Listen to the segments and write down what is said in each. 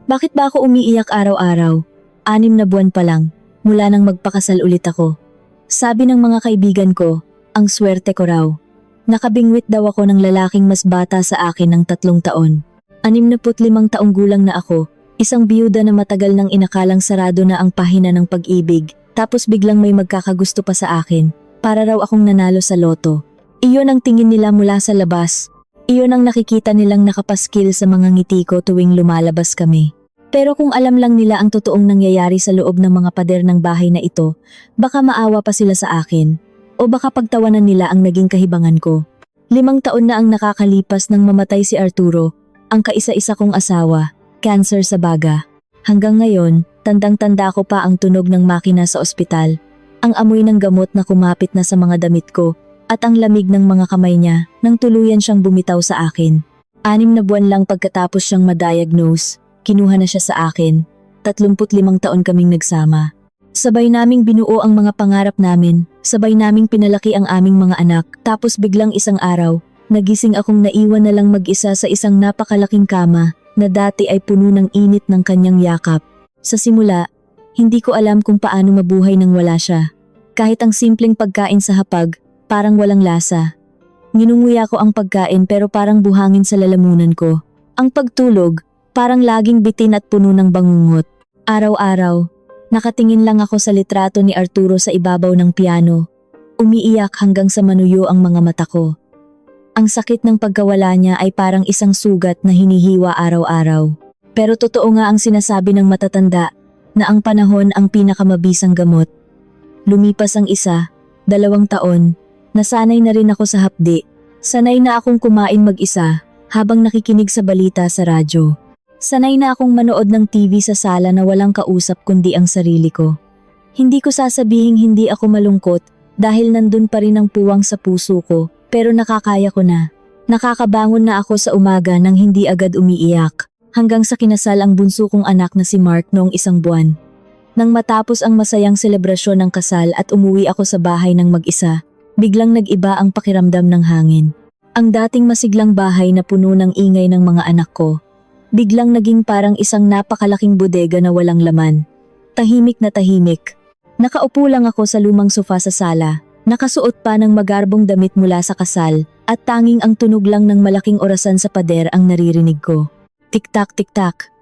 Bakit ba ako umiiyak araw-araw? 6 na buwan pa lang, mula nang magpakasal ulit ako. Sabi ng mga kaibigan ko, ang swerte ko raw. Nakabingwit daw ako ng lalaking mas bata sa akin ng 3 taon. 65 taong gulang na ako, isang biyuda na matagal nang inakalang sarado na ang pahina ng pag-ibig, tapos biglang may magkakagusto pa sa akin, para raw akong nanalo sa loto. Iyon ang tingin nila mula sa labas. Iyon ang nakikita nilang nakapaskil sa mga ngiti ko tuwing lumalabas kami. Pero kung alam lang nila ang totoong nangyayari sa loob ng mga pader ng bahay na ito, baka maawa pa sila sa akin. O baka pagtawanan nila ang naging kahibangan ko. 5 taon na ang nakakalipas nang mamatay si Arturo, ang kaisa-isa kong asawa, cancer sa baga. Hanggang ngayon, tandang-tanda ko pa ang tunog ng makina sa ospital, ang amoy ng gamot na kumapit na sa mga damit ko, at ang lamig ng mga kamay niya nang tuluyan siyang bumitaw sa akin. 6 na buwan lang pagkatapos siyang ma-diagnose, kinuha na siya sa akin. 35 taon kaming nagsama. Sabay naming binuo ang mga pangarap namin, sabay naming pinalaki ang aming mga anak, tapos biglang isang araw, nagising akong naiwan na lang mag-isa sa isang napakalaking kama na dati ay puno ng init ng kanyang yakap. Sa simula, hindi ko alam kung paano mabuhay nang wala siya. Kahit ang simpleng pagkain sa hapag, parang walang lasa. Nginunguya ko ang pagkain pero parang buhangin sa lalamunan ko. Ang pagtulog, parang laging bitin at puno ng bangungot. Araw-araw, nakatingin lang ako sa litrato ni Arturo sa ibabaw ng piano. Umiiyak hanggang sa manuyo ang mga mata ko. Ang sakit ng pagkawala niya ay parang isang sugat na hinihiwa araw-araw. Pero totoo nga ang sinasabi ng matatanda na ang panahon ang pinakamabisang gamot. Lumipas ang 1, 2 taon, nasanay na rin ako sa hapdi. Sanay na akong kumain mag-isa habang nakikinig sa balita sa radyo. Sanay na akong manood ng TV sa sala na walang kausap kundi ang sarili ko. Hindi ko sasabihing hindi ako malungkot dahil nandun pa rin ang puwang sa puso ko, pero nakakaya ko na. Nakakabangon na ako sa umaga nang hindi agad umiiyak, hanggang sa kinasal ang bunso kong anak na si Mark noong 1 buwan. Nang matapos ang masayang selebrasyon ng kasal at umuwi ako sa bahay ng mag-isa, biglang nag-iba ang pakiramdam ng hangin. Ang dating masiglang bahay na puno ng ingay ng mga anak ko, biglang naging parang isang napakalaking bodega na walang laman. Tahimik na tahimik. Nakaupo lang ako sa lumang sofa sa sala, nakasuot pa ng magarbong damit mula sa kasal, at tanging ang tunog lang ng malaking orasan sa pader ang naririnig ko. Tik-tak, tik-tak.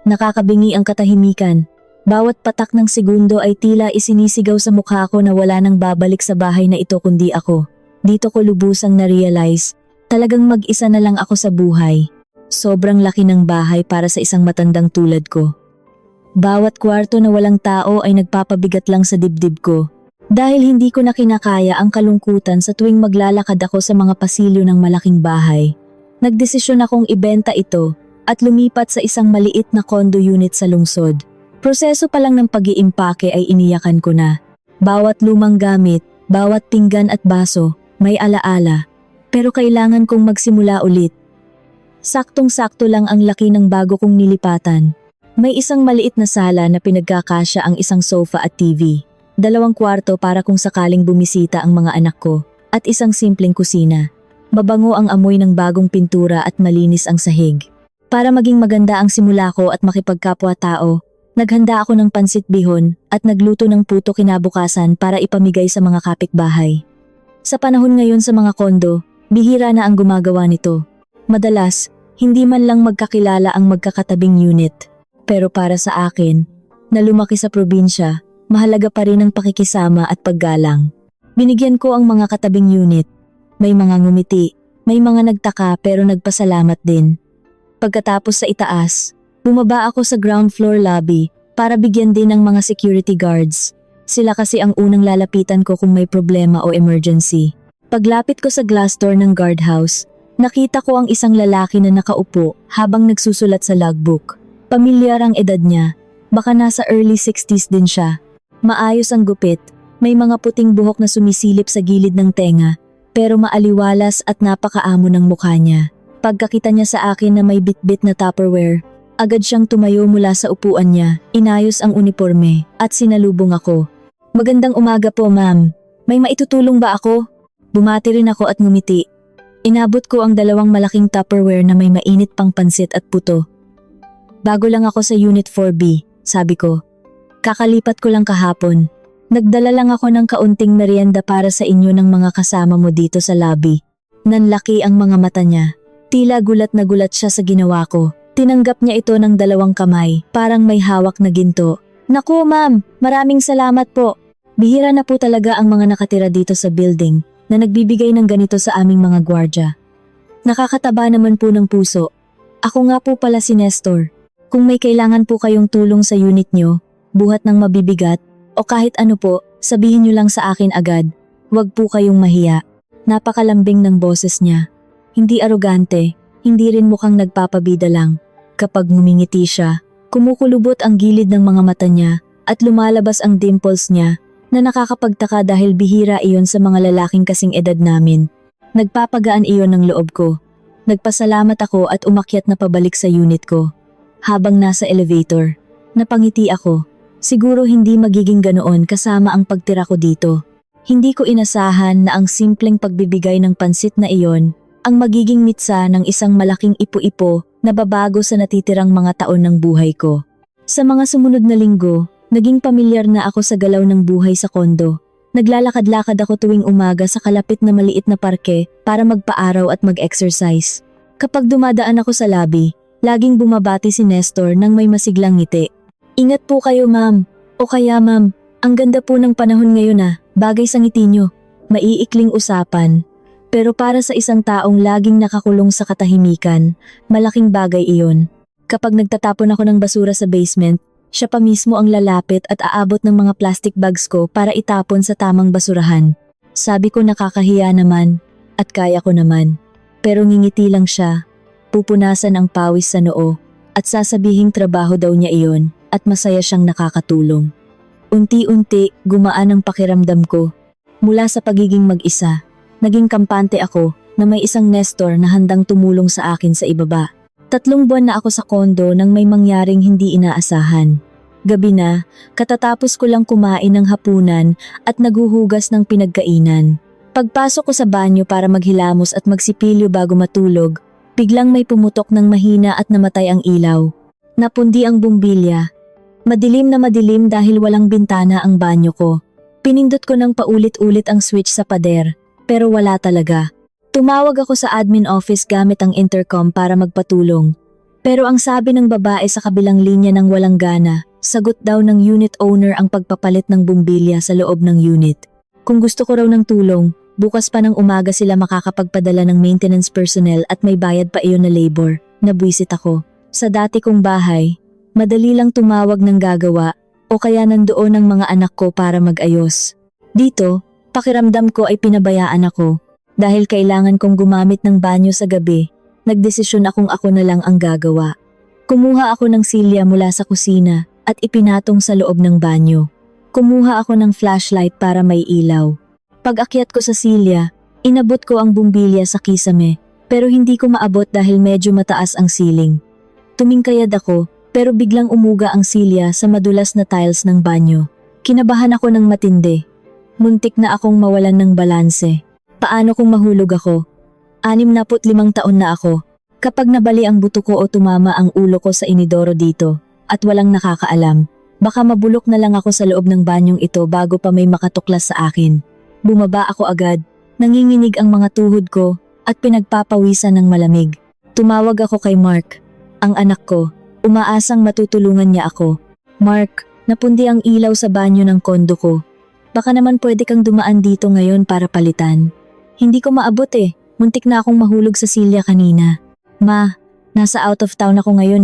Nakakabingi ang katahimikan. Bawat patak ng segundo ay tila isinisigaw sa mukha ko na wala nang babalik sa bahay na ito kundi ako. Dito ko lubusang na-realize, talagang mag-isa na lang ako sa buhay. Sobrang laki ng bahay para sa isang matandang tulad ko. Bawat kwarto na walang tao ay nagpapabigat lang sa dibdib ko. Dahil hindi ko na kinakaya ang kalungkutan sa tuwing maglalakad ako sa mga pasilyo ng malaking bahay. Nagdesisyon akong ibenta ito at lumipat sa isang maliit na condo unit sa lungsod. Proseso pa lang ng pag-iimpake ay iniyakan ko na. Bawat lumang gamit, bawat pinggan at baso, may alaala. Pero kailangan kong magsimula ulit. Saktong-sakto lang ang laki ng bago kong nilipatan. May isang maliit na sala na pinagkakasya ang isang sofa at TV. 2 kwarto para kung sakaling bumisita ang mga anak ko. At isang simpleng kusina. Mabango ang amoy ng bagong pintura at malinis ang sahig. Para maging maganda ang simula ko at makipagkapwa-tao, naghanda ako ng pansit bihon at nagluto ng puto kinabukasan para ipamigay sa mga kapitbahay. Sa panahon ngayon sa mga kondo, bihira na ang gumagawa nito. Madalas, hindi man lang magkakilala ang magkakatabing unit. Pero para sa akin, na lumaki sa probinsya, mahalaga pa rin ang pakikisama at paggalang. Binigyan ko ang mga katabing unit. May mga ngumiti, may mga nagtaka pero nagpasalamat din. Pagkatapos sa itaas, bumaba ako sa ground floor lobby para bigyan din ng mga security guards. Sila kasi ang unang lalapitan ko kung may problema o emergency. Paglapit ko sa glass door ng guardhouse, nakita ko ang isang lalaki na nakaupo habang nagsusulat sa logbook. Pamilyar ang edad niya, baka nasa early 60s din siya. Maayos ang gupit, may mga puting buhok na sumisilip sa gilid ng tenga, pero maaliwalas at napakaamo ng mukha niya. Pagkakita niya sa akin na may bitbit na Tupperware, agad siyang tumayo mula sa upuan niya, inayos ang uniforme, at sinalubong ako. Magandang umaga po, ma'am. May maitutulong ba ako? Bumati rin ako at ngumiti. Inabot ko ang 2 malaking Tupperware na may mainit pang pansit at puto. Bago lang ako sa Unit 4B, sabi ko. Kakalipat ko lang kahapon. Nagdala lang ako ng kaunting merienda para sa inyo ng mga kasama mo dito sa lobby. Nanlaki ang mga mata niya. Tila gulat na gulat siya sa ginawa ko. Tinanggap niya ito ng 2 kamay, parang may hawak na ginto. Naku ma'am, maraming salamat po. Bihira na po talaga ang mga nakatira dito sa building na nagbibigay ng ganito sa aming mga gwardya. Nakakataba naman po ng puso. Ako nga po pala si Nestor. Kung may kailangan po kayong tulong sa unit nyo, buhat ng mabibigat, o kahit ano po, sabihin nyo lang sa akin agad. Huwag po kayong mahiya. Napakalambing ng boses niya. Hindi arogante, hindi rin mukhang nagpapabida lang. Kapag ngumingiti siya, kumukulubot ang gilid ng mga mata niya at lumalabas ang dimples niya na nakakapagtaka dahil bihira iyon sa mga lalaking kasing edad namin. Nagpapagaan iyon ng loob ko. Nagpasalamat ako at umakyat na pabalik sa unit ko. Habang nasa elevator, napangiti ako. Siguro hindi magiging ganoon kasama ang pagtira ko dito. Hindi ko inasahan na ang simpleng pagbibigay ng pansit na iyon ang magiging mitsa ng isang malaking ipo-ipo na babago sa natitirang mga taon ng buhay ko. Sa mga sumunod na linggo, naging pamilyar na ako sa galaw ng buhay sa kondo. Naglalakad-lakad ako tuwing umaga sa kalapit na maliit na parke para magpaaraw at mag-exercise. Kapag dumadaan ako sa lobby, laging bumabati si Nestor nang may masiglang ngiti. Ingat po kayo ma'am. O kaya ma'am, ang ganda po ng panahon ngayon bagay sa ngiti nyo. Maiikling usapan. Pero para sa isang taong laging nakakulong sa katahimikan, malaking bagay iyon. Kapag nagtatapon ako ng basura sa basement, siya pa mismo ang lalapit at aabot ng mga plastic bags ko para itapon sa tamang basurahan. Sabi ko nakakahiya naman, at kaya ko naman. Pero ngingiti lang siya. Pupunasan ang pawis sa noo at sasabihing trabaho daw niya iyon at masaya siyang nakakatulong. Unti-unti gumaan ang pakiramdam ko. Mula sa pagiging mag-isa, naging kampante ako na may isang Nestor na handang tumulong sa akin sa ibaba. 3 buwan na ako sa kondo nang may mangyaring hindi inaasahan. Gabi na, katatapos ko lang kumain ng hapunan at naguhugas ng pinagkainan. Pagpasok ko sa banyo para maghilamos at magsipilyo bago matulog, biglang may pumutok ng mahina at namatay ang ilaw. Napundi ang bumbilya. Madilim na madilim dahil walang bintana ang banyo ko. Pinindot ko ng paulit-ulit ang switch sa pader, pero wala talaga. Tumawag ako sa admin office gamit ang intercom para magpatulong. Pero ang sabi ng babae sa kabilang linya ng walang gana, sagot daw ng unit owner ang pagpapalit ng bumbilya sa loob ng unit. Kung gusto ko raw ng tulong, bukas pa ng umaga sila makakapagpadala ng maintenance personnel at may bayad pa iyon na labor. Nabwisit ako. Sa dati kong bahay, madali lang tumawag ng gagawa o kaya nandoon ang mga anak ko para mag-ayos. Dito, pakiramdam ko ay pinabayaan ako. Dahil kailangan kong gumamit ng banyo sa gabi, nagdesisyon akong ako na lang ang gagawa. Kumuha ako ng silya mula sa kusina at ipinatong sa loob ng banyo. Kumuha ako ng flashlight para may ilaw. Pag-akyat ko sa silya, inabot ko ang bumbilya sa kisame, pero hindi ko maabot dahil medyo mataas ang ceiling. Tumingkayad ako, pero biglang umuga ang silya sa madulas na tiles ng banyo. Kinabahan ako ng matindi. Muntik na akong mawalan ng balanse. Paano kung mahulog ako? 65 taon na ako. Kapag nabali ang buto ko o tumama ang ulo ko sa inidoro dito at walang nakakaalam, baka mabulok na lang ako sa loob ng banyong ito bago pa may makatuklas sa akin. Bumaba ako agad, nanginginig ang mga tuhod ko at pinagpapawisan ng malamig. Tumawag ako kay Mark, ang anak ko, umaasang matutulungan niya ako. Mark, napundi ang ilaw sa banyo ng kondo ko. Baka naman pwede kang dumaan dito ngayon para palitan. Hindi ko maabot muntik na akong mahulog sa silya kanina. Ma, nasa out of town ako ngayon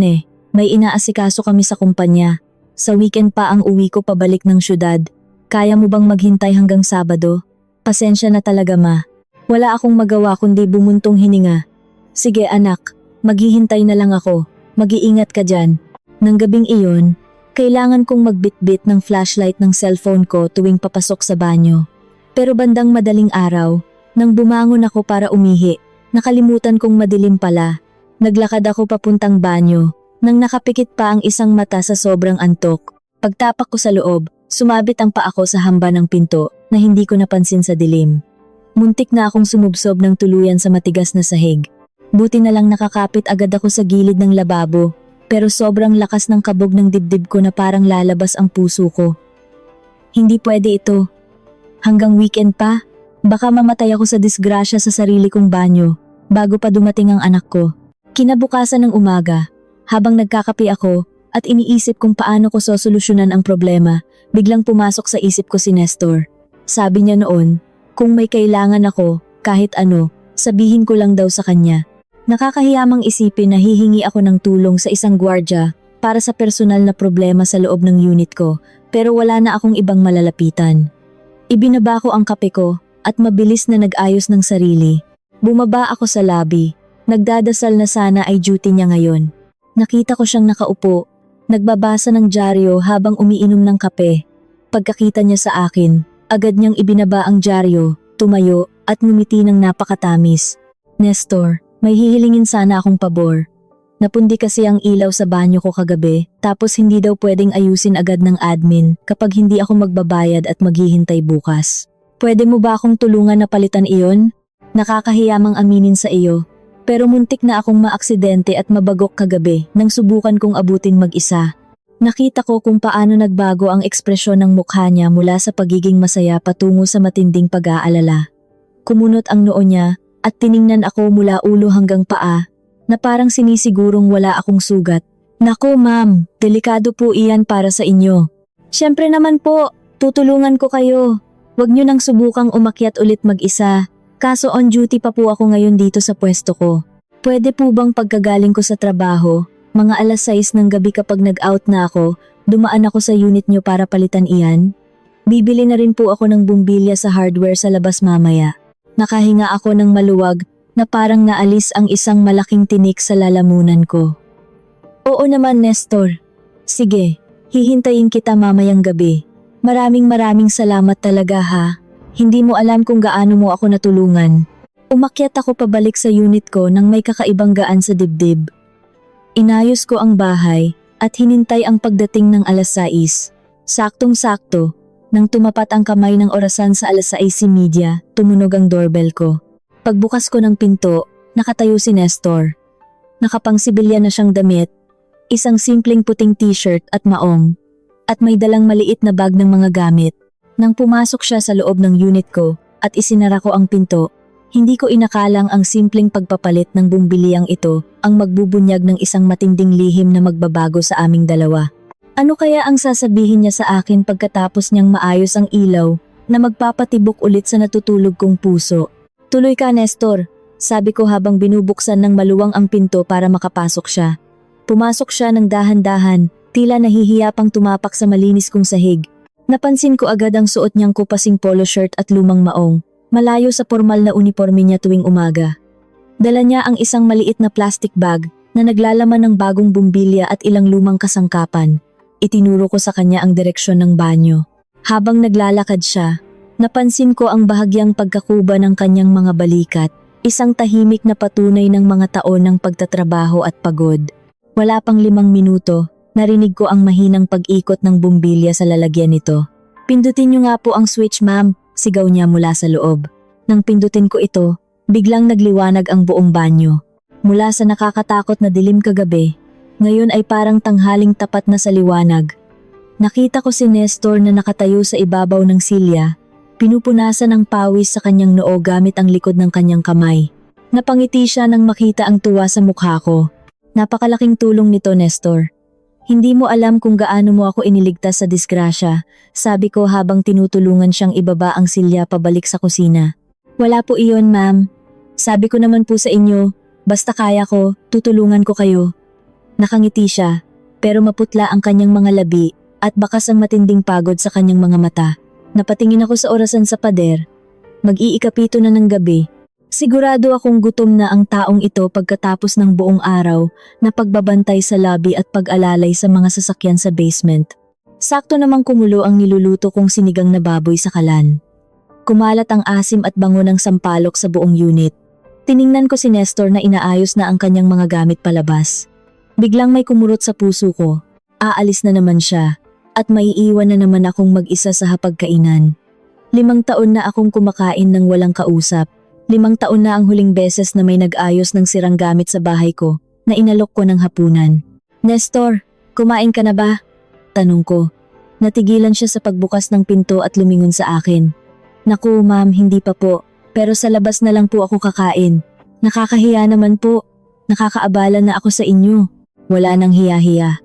May inaasikaso kami sa kumpanya. Sa weekend pa ang uwi ko pabalik ng syudad. Kaya mo bang maghintay hanggang Sabado? Pasensya na talaga ma. Wala akong magawa kundi bumuntong hininga. Sige anak, maghihintay na lang ako. Mag-iingat ka dyan. Nang gabing iyon, kailangan kong magbitbit ng flashlight ng cellphone ko tuwing papasok sa banyo. Pero bandang madaling araw, nang bumangon ako para umihi, nakalimutan kong madilim pala. Naglakad ako papuntang banyo, nang nakapikit pa ang isang mata sa sobrang antok. Pagtapak ko sa loob, sumabit ang paa ko sa hamba ng pinto na hindi ko napansin sa dilim. Muntik na akong sumubsob ng tuluyan sa matigas na sahig. Buti na lang nakakapit agad ako sa gilid ng lababo. pero sobrang lakas ng kabog ng dibdib ko na parang lalabas ang puso ko. Hindi pwede ito. Hanggang weekend pa, baka mamatay ako sa disgrasya sa sarili kong banyo bago pa dumating ang anak ko. Kinabukasan ng umaga, habang nagkakape ako at iniisip kung paano ko sosolusyonan ang problema, biglang pumasok sa isip ko si Nestor. Sabi niya noon, kung may kailangan ako, kahit ano, sabihin ko lang daw sa kanya. Nakakahiyamang isipin na hihingi ako ng tulong sa isang gwardya para sa personal na problema sa loob ng unit ko, pero wala na akong ibang malalapitan. Ibinaba ko ang kape ko at mabilis na nag-ayos ng sarili. Bumaba ako sa lobby. Nagdadasal na sana ay duty niya ngayon. Nakita ko siyang nakaupo, nagbabasa ng dyaryo habang umiinom ng kape. Pagkakita niya sa akin, agad niyang ibinaba ang dyaryo, tumayo at ngumiti ng napakatamis. Nestor, may hihilingin sana akong pabor. Napundi kasi ang ilaw sa banyo ko kagabi, tapos hindi daw pwedeng ayusin agad ng admin kapag hindi ako magbabayad at maghihintay bukas. Pwede mo ba akong tulungan na palitan iyon? Nakakahiyamang aminin sa iyo, pero muntik na akong maaksidente at mabagok kagabi nang subukan kong abutin mag-isa. Nakita ko kung paano nagbago ang ekspresyon ng mukha niya mula sa pagiging masaya patungo sa matinding pag-aalala. Kumunot ang noo niya at tiningnan ako mula ulo hanggang paa na parang sinisigurong wala akong sugat. Nako ma'am, delikado po iyan para sa inyo. Siyempre naman po, tutulungan ko kayo. Huwag niyo nang subukang umakyat ulit mag-isa. Kaso on duty pa po ako ngayon dito sa pwesto ko. Pwede po bang pagkagaling ko sa trabaho, mga 6:00 ng gabi kapag nag-out na ako, dumaan ako sa unit niyo para palitan iyan? Bibili na rin po ako ng bumbilya sa hardware sa labas mamaya. Nakahinga ako ng maluwag na parang naalis ang isang malaking tinik sa lalamunan ko. Oo naman Nestor. Sige, hihintayin kita mamayang gabi. Maraming salamat talaga ha. Hindi mo alam kung gaano mo ako natulungan. Umakyat ako pabalik sa unit ko nang may kakaibang gaan sa dibdib. Inayos ko ang bahay at hinintay ang pagdating ng 6:00. Saktong-sakto, nang tumapat ang kamay ng orasan sa 6:30, tumunog ang doorbell ko. Pagbukas ko ng pinto, nakatayo si Nestor. Nakapangsibilya na siyang damit, isang simpleng puting t-shirt at maong, at may dalang maliit na bag ng mga gamit. Nang pumasok siya sa loob ng unit ko at isinara ko ang pinto, hindi ko inakalang ang simpleng pagpapalit ng bumbiliang ito ang magbubunyag ng isang matinding lihim na magbabago sa aming dalawa. Ano kaya ang sasabihin niya sa akin pagkatapos niyang maayos ang ilaw na magpapatibok ulit sa natutulog kong puso? Tuloy ka Nestor, sabi ko habang binubuksan ng maluwang ang pinto para makapasok siya. Pumasok siya ng dahan-dahan, tila nahihiya pang tumapak sa malinis kong sahig. Napansin ko agad ang suot niyang kupasing polo shirt at lumang maong, malayo sa formal na uniforme niya tuwing umaga. Dala niya ang isang maliit na plastic bag na naglalaman ng bagong bumbilya at ilang lumang kasangkapan. Itinuro ko sa kanya ang direksyon ng banyo. Habang naglalakad siya, napansin ko ang bahagyang pagkakuba ng kanyang mga balikat, isang tahimik na patunay ng mga taon ng pagtatrabaho at pagod. Wala pang 5 minuto, narinig ko ang mahinang pag-ikot ng bumbilya sa lalagyan nito. Pindutin niyo nga po ang switch ma'am, sigaw niya mula sa loob. Nang pindutin ko ito, biglang nagliwanag ang buong banyo. Mula sa nakakatakot na dilim kagabi, ngayon ay parang tanghaling tapat na sa liwanag. Nakita ko si Nestor na nakatayo sa ibabaw ng silya, pinupunasan ng pawis sa kanyang noo gamit ang likod ng kanyang kamay. Napangiti siya nang makita ang tuwa sa mukha ko. Napakalaking tulong nito Nestor. Hindi mo alam kung gaano mo ako iniligtas sa disgrasya, sabi ko habang tinutulungan siyang ibaba ang silya pabalik sa kusina. Wala po iyon ma'am. Sabi ko naman po sa inyo, basta kaya ko, tutulungan ko kayo. Nakangiti siya, pero maputla ang kanyang mga labi at bakas ang matinding pagod sa kanyang mga mata. Napatingin ako sa orasan sa pader. Mag-iikapito na ng gabi. Sigurado akong gutom na ang taong ito pagkatapos ng buong araw na pagbabantay sa lobby at pag-alalay sa mga sasakyan sa basement. Sakto namang kumulo ang niluluto kong sinigang na baboy sa kalan. Kumalat ang asim at bango ng sampalok sa buong unit. Tiningnan ko si Nestor na inaayos na ang kanyang mga gamit palabas. Biglang may kumurot sa puso ko. Aalis na naman siya at maiiwan na naman akong mag-isa sa hapagkainan. 5 taon na akong kumakain ng walang kausap. 5 taon na ang huling beses na may nag-ayos ng sirang gamit sa bahay ko na inalok ko ng hapunan. Nestor, kumain ka na ba? Tanong ko. Natigilan siya sa pagbukas ng pinto at lumingon sa akin. Naku ma'am, hindi pa po. Pero sa labas na lang po ako kakain. Nakakahiya naman po. Nakakaabala na ako sa inyo. Wala nang hiya-hiya.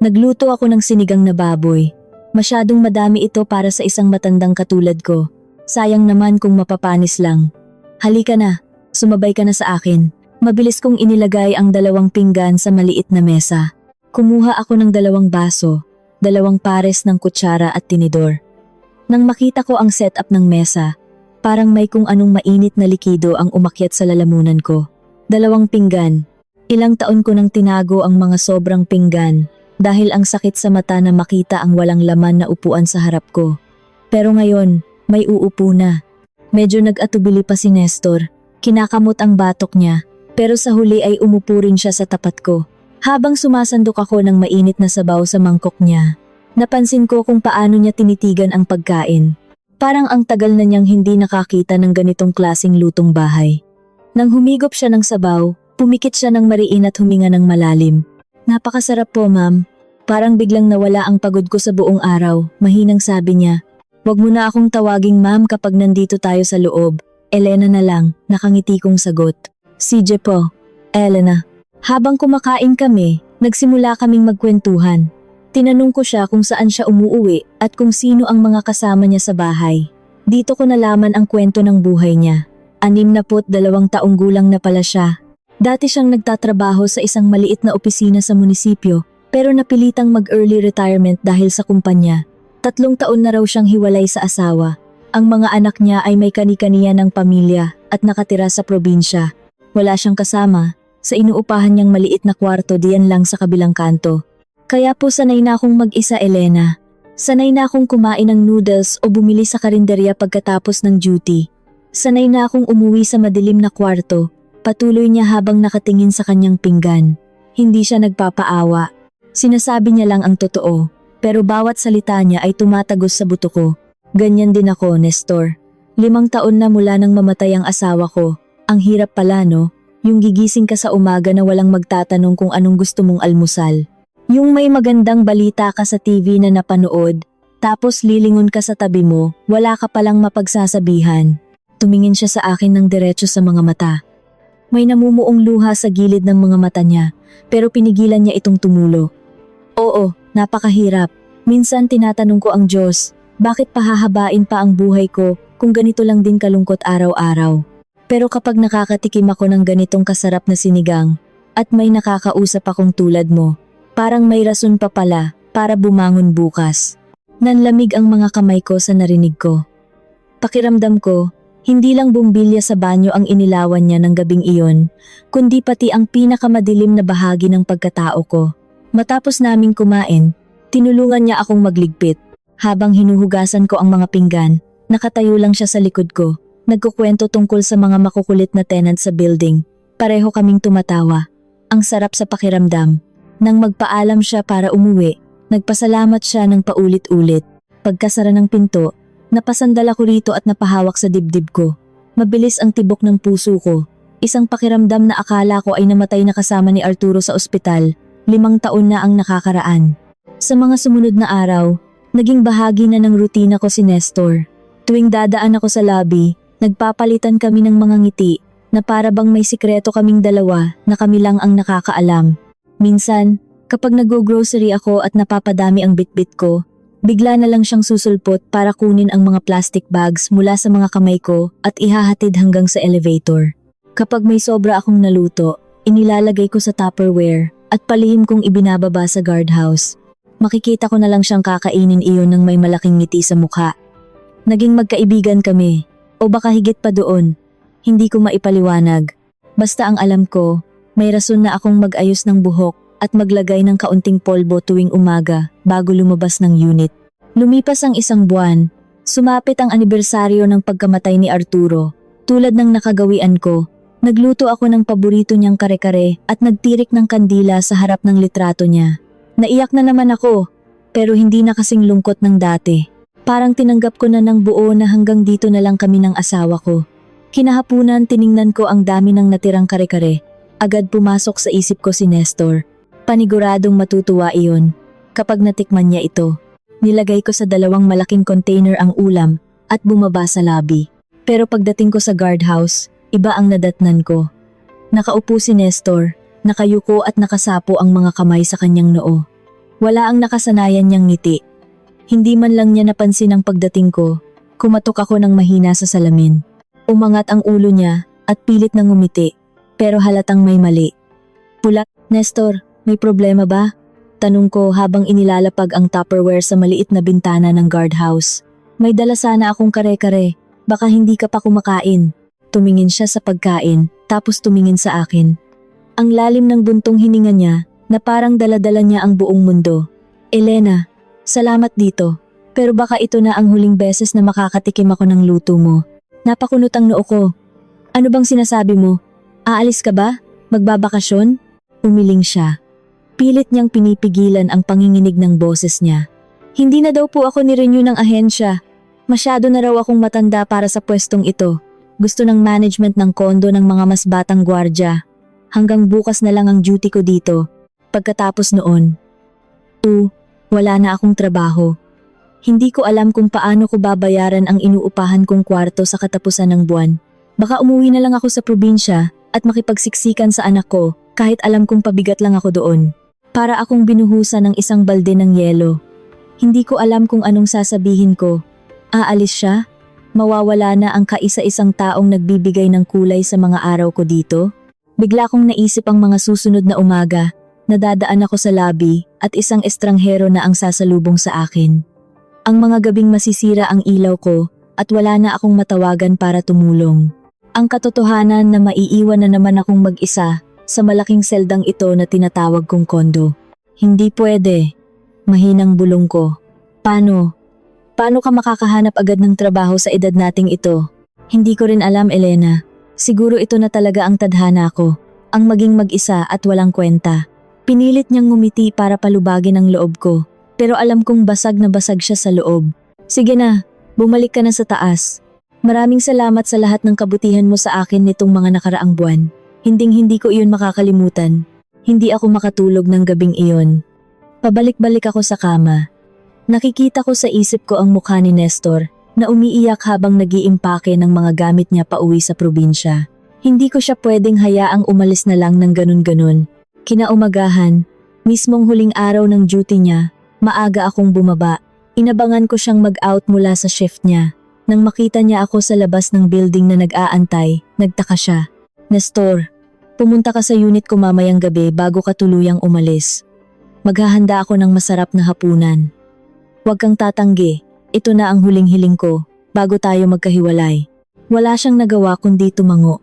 Nagluto ako ng sinigang na baboy. Masyadong madami ito para sa isang matandang katulad ko. Sayang naman kung mapapanis lang. Halika na, sumabay ka na sa akin. Mabilis kong inilagay ang 2 pinggan sa maliit na mesa. Kumuha ako ng 2 baso, 2 pares ng kutsara at tinidor. Nang makita ko ang setup ng mesa, parang may kung anong mainit na likido ang umakyat sa lalamunan ko. 2 pinggan. Ilang taon ko nang tinago ang mga sobrang pinggan dahil ang sakit sa mata na makita ang walang laman na upuan sa harap ko. Pero ngayon, may uupo na. Medyo nag-atubili pa si Nestor. Kinakamot ang batok niya, pero sa huli ay umupo rin siya sa tapat ko. Habang sumasandok ako ng mainit na sabaw sa mangkok niya, napansin ko kung paano niya tinitigan ang pagkain. Parang ang tagal na niyang hindi nakakita ng ganitong klaseng lutong bahay. Nang humigop siya ng sabaw, pumikit siya ng mariin at huminga ng malalim. Napakasarap po ma'am. Parang biglang nawala ang pagod ko sa buong araw, mahinang sabi niya. Huwag mo na akong tawaging ma'am kapag nandito tayo sa loob. Elena na lang, nakangiti kong sagot. CJ po. Elena. Habang kumakain kami, nagsimula kaming magkwentuhan. Tinanong ko siya kung saan siya umuuwi at kung sino ang mga kasama niya sa bahay. Dito ko nalaman ang kwento ng buhay niya. 62 taong gulang na pala siya. Dati siyang nagtatrabaho sa isang maliit na opisina sa munisipyo pero napilitang mag-early retirement dahil sa kumpanya. 3 taon na raw siyang hiwalay sa asawa. Ang mga anak niya ay may kani-kaniya ng pamilya at nakatira sa probinsya. Wala siyang kasama. Sa inuupahan niyang maliit na kwarto diyan lang sa kabilang kanto. Kaya po sanay na akong mag-isa Elena. Sanay na akong kumain ng noodles o bumili sa karinderya pagkatapos ng duty. Sanay na akong umuwi sa madilim na kwarto. Patuloy niya habang nakatingin sa kanyang pinggan. Hindi siya nagpapaawa. Sinasabi niya lang ang totoo. Pero bawat salita niya ay tumatagos sa buto ko. Ganyan din ako, Nestor. 5 taon na mula nang mamatay ang asawa ko. Ang hirap pala no? Yung gigising ka sa umaga na walang magtatanong kung anong gusto mong almusal. Yung may magandang balita ka sa TV na napanood, tapos lilingon ka sa tabi mo, wala ka palang mapagsasabihan. Tumingin siya sa akin ng diretso sa mga mata. May namumuong luha sa gilid ng mga mata niya, pero pinigilan niya itong tumulo. Oo, napakahirap. Minsan tinatanong ko ang Diyos, bakit pahahabain pa ang buhay ko kung ganito lang din kalungkot araw-araw? Pero kapag nakakatikim ako ng ganitong kasarap na sinigang at may nakakausap akong tulad mo, parang may rason pa pala para bumangon bukas. Nanlamig ang mga kamay ko sa narinig ko. Pakiramdam ko, hindi lang bumbilya sa banyo ang inilawan niya ng gabing iyon, kundi pati ang pinakamadilim na bahagi ng pagkatao ko. Matapos naming kumain, tinulungan niya akong magligpit. Habang hinuhugasan ko ang mga pinggan, nakatayo lang siya sa likod ko. Nagkukwento tungkol sa mga makukulit na tenant sa building. Pareho kaming tumatawa. Ang sarap sa pakiramdam. Nang magpaalam siya para umuwi, nagpasalamat siya ng paulit-ulit. Pagkasara ng pinto, napasandal ako rito at napahawak sa dibdib ko. Mabilis ang tibok ng puso ko. Isang pakiramdam na akala ko ay namatay na kasama ni Arturo sa ospital. 5 taon na ang nakakaraan. Sa mga sumunod na araw, naging bahagi na ng rutina ko si Nestor. Tuwing dadaan ako sa lobby, nagpapalitan kami ng mga ngiti na para bang may sikreto kaming dalawa na kami lang ang nakakaalam. Minsan, kapag nag-grocery ako at napapadami ang bitbit ko, bigla na lang siyang susulpot para kunin ang mga plastic bags mula sa mga kamay ko at ihahatid hanggang sa elevator. Kapag may sobra akong naluto, inilalagay ko sa Tupperware at palihim kong ibinababa sa guardhouse. Makikita ko na lang siyang kakainin iyon ng may malaking ngiti sa mukha. Naging magkaibigan kami. O baka higit pa doon, hindi ko maipaliwanag. Basta ang alam ko, may rason na akong mag-ayos ng buhok at maglagay ng kaunting polvo tuwing umaga bago lumabas ng unit. Lumipas ang 1 buwan, sumapit ang anibersaryo ng pagkamatay ni Arturo. Tulad ng nakagawian ko, nagluto ako ng paborito niyang kare-kare at nagtirik ng kandila sa harap ng litrato niya. Naiyak na naman ako, pero hindi na kasing lungkot ng dati. Parang tinanggap ko na ng buo na hanggang dito na lang kami ng asawa ko. Kinahapunan tiningnan ko ang dami ng natirang kare-kare. Agad pumasok sa isip ko si Nestor. Paniguradong matutuwa iyon kapag natikman niya ito. Nilagay ko sa 2 malaking container ang ulam at bumaba sa lobby. Pero pagdating ko sa guardhouse, iba ang nadatnan ko. Nakaupo si Nestor, nakayuko at nakasapo ang mga kamay sa kanyang noo. Wala ang nakasanayan niyang ngiti. Hindi man lang niya napansin ang pagdating ko, kumatok ako ng mahina sa salamin. Umangat ang ulo niya at pilit na ngumiti, pero halatang may mali. Pula, Nestor, may problema ba? Tanong ko habang inilalapag ang Tupperware sa maliit na bintana ng guardhouse. May dala sana akong kare-kare, baka hindi ka pa kumakain. Tumingin siya sa pagkain, tapos tumingin sa akin. Ang lalim ng buntong hininga niya na parang daladala niya ang buong mundo. Elena, salamat dito, pero baka ito na ang huling beses na makakatikim ako ng luto mo. Napakunot ang noo ko. Ano bang sinasabi mo? Aalis ka ba? Magbabakasyon? Umiling siya. Pilit niyang pinipigilan ang panginginig ng boses niya. Hindi na daw po ako ni-renew ng ahensya. Masyado na raw akong matanda para sa pwestong ito. Gusto ng management ng kondo ng mga mas batang gwardya. Hanggang bukas na lang ang duty ko dito. Pagkatapos noon, wala na akong trabaho. Hindi ko alam kung paano ko babayaran ang inuupahan kong kwarto sa katapusan ng buwan. Baka umuwi na lang ako sa probinsya at makipagsiksikan sa anak ko kahit alam kong pabigat lang ako doon. Para akong binuhusan ng isang balde ng yelo. Hindi ko alam kung anong sasabihin ko. Aalis siya? Mawawala na ang kaisa-isang taong nagbibigay ng kulay sa mga araw ko dito? Bigla kong naisip ang mga susunod na umaga. Nadadaan ako sa lobby at isang estranghero na ang sasalubong sa akin. Ang mga gabing masisira ang ilaw ko at wala na akong matawagan para tumulong. Ang katotohanan na maiiwan na naman akong mag-isa sa malaking seldang ito na tinatawag kong kondo. Hindi pwede. Mahinang bulong ko. Paano? Paano ka makakahanap agad ng trabaho sa edad nating ito? Hindi ko rin alam, Elena. Siguro ito na talaga ang tadhana ko. Ang maging mag-isa at walang kwenta. Pinilit niyang ngumiti para palubagin ang loob ko. Pero alam kong basag na basag siya sa loob. Sige na, bumalik ka na sa taas. Maraming salamat sa lahat ng kabutihan mo sa akin nitong mga nakaraang buwan. Hinding-hindi ko iyon makakalimutan. Hindi ako makatulog ng gabing iyon. Pabalik-balik ako sa kama. Nakikita ko sa isip ko ang mukha ni Nestor na umiiyak habang nag-iimpake ng mga gamit niya pauwi sa probinsya. Hindi ko siya pwedeng hayaang umalis na lang ng ganun-ganun. Kinaumagahan, mismong huling araw ng duty niya, maaga akong bumaba. Inabangan ko siyang mag-out mula sa shift niya. Nang makita niya ako sa labas ng building na nag-aantay, nagtaka siya. Nestor, pumunta ka sa unit ko mamayang gabi bago ka tuluyang umalis. Maghahanda ako ng masarap na hapunan. Huwag kang tatanggi, ito na ang huling hiling ko, bago tayo magkahiwalay. Wala siyang nagawa kundi tumango.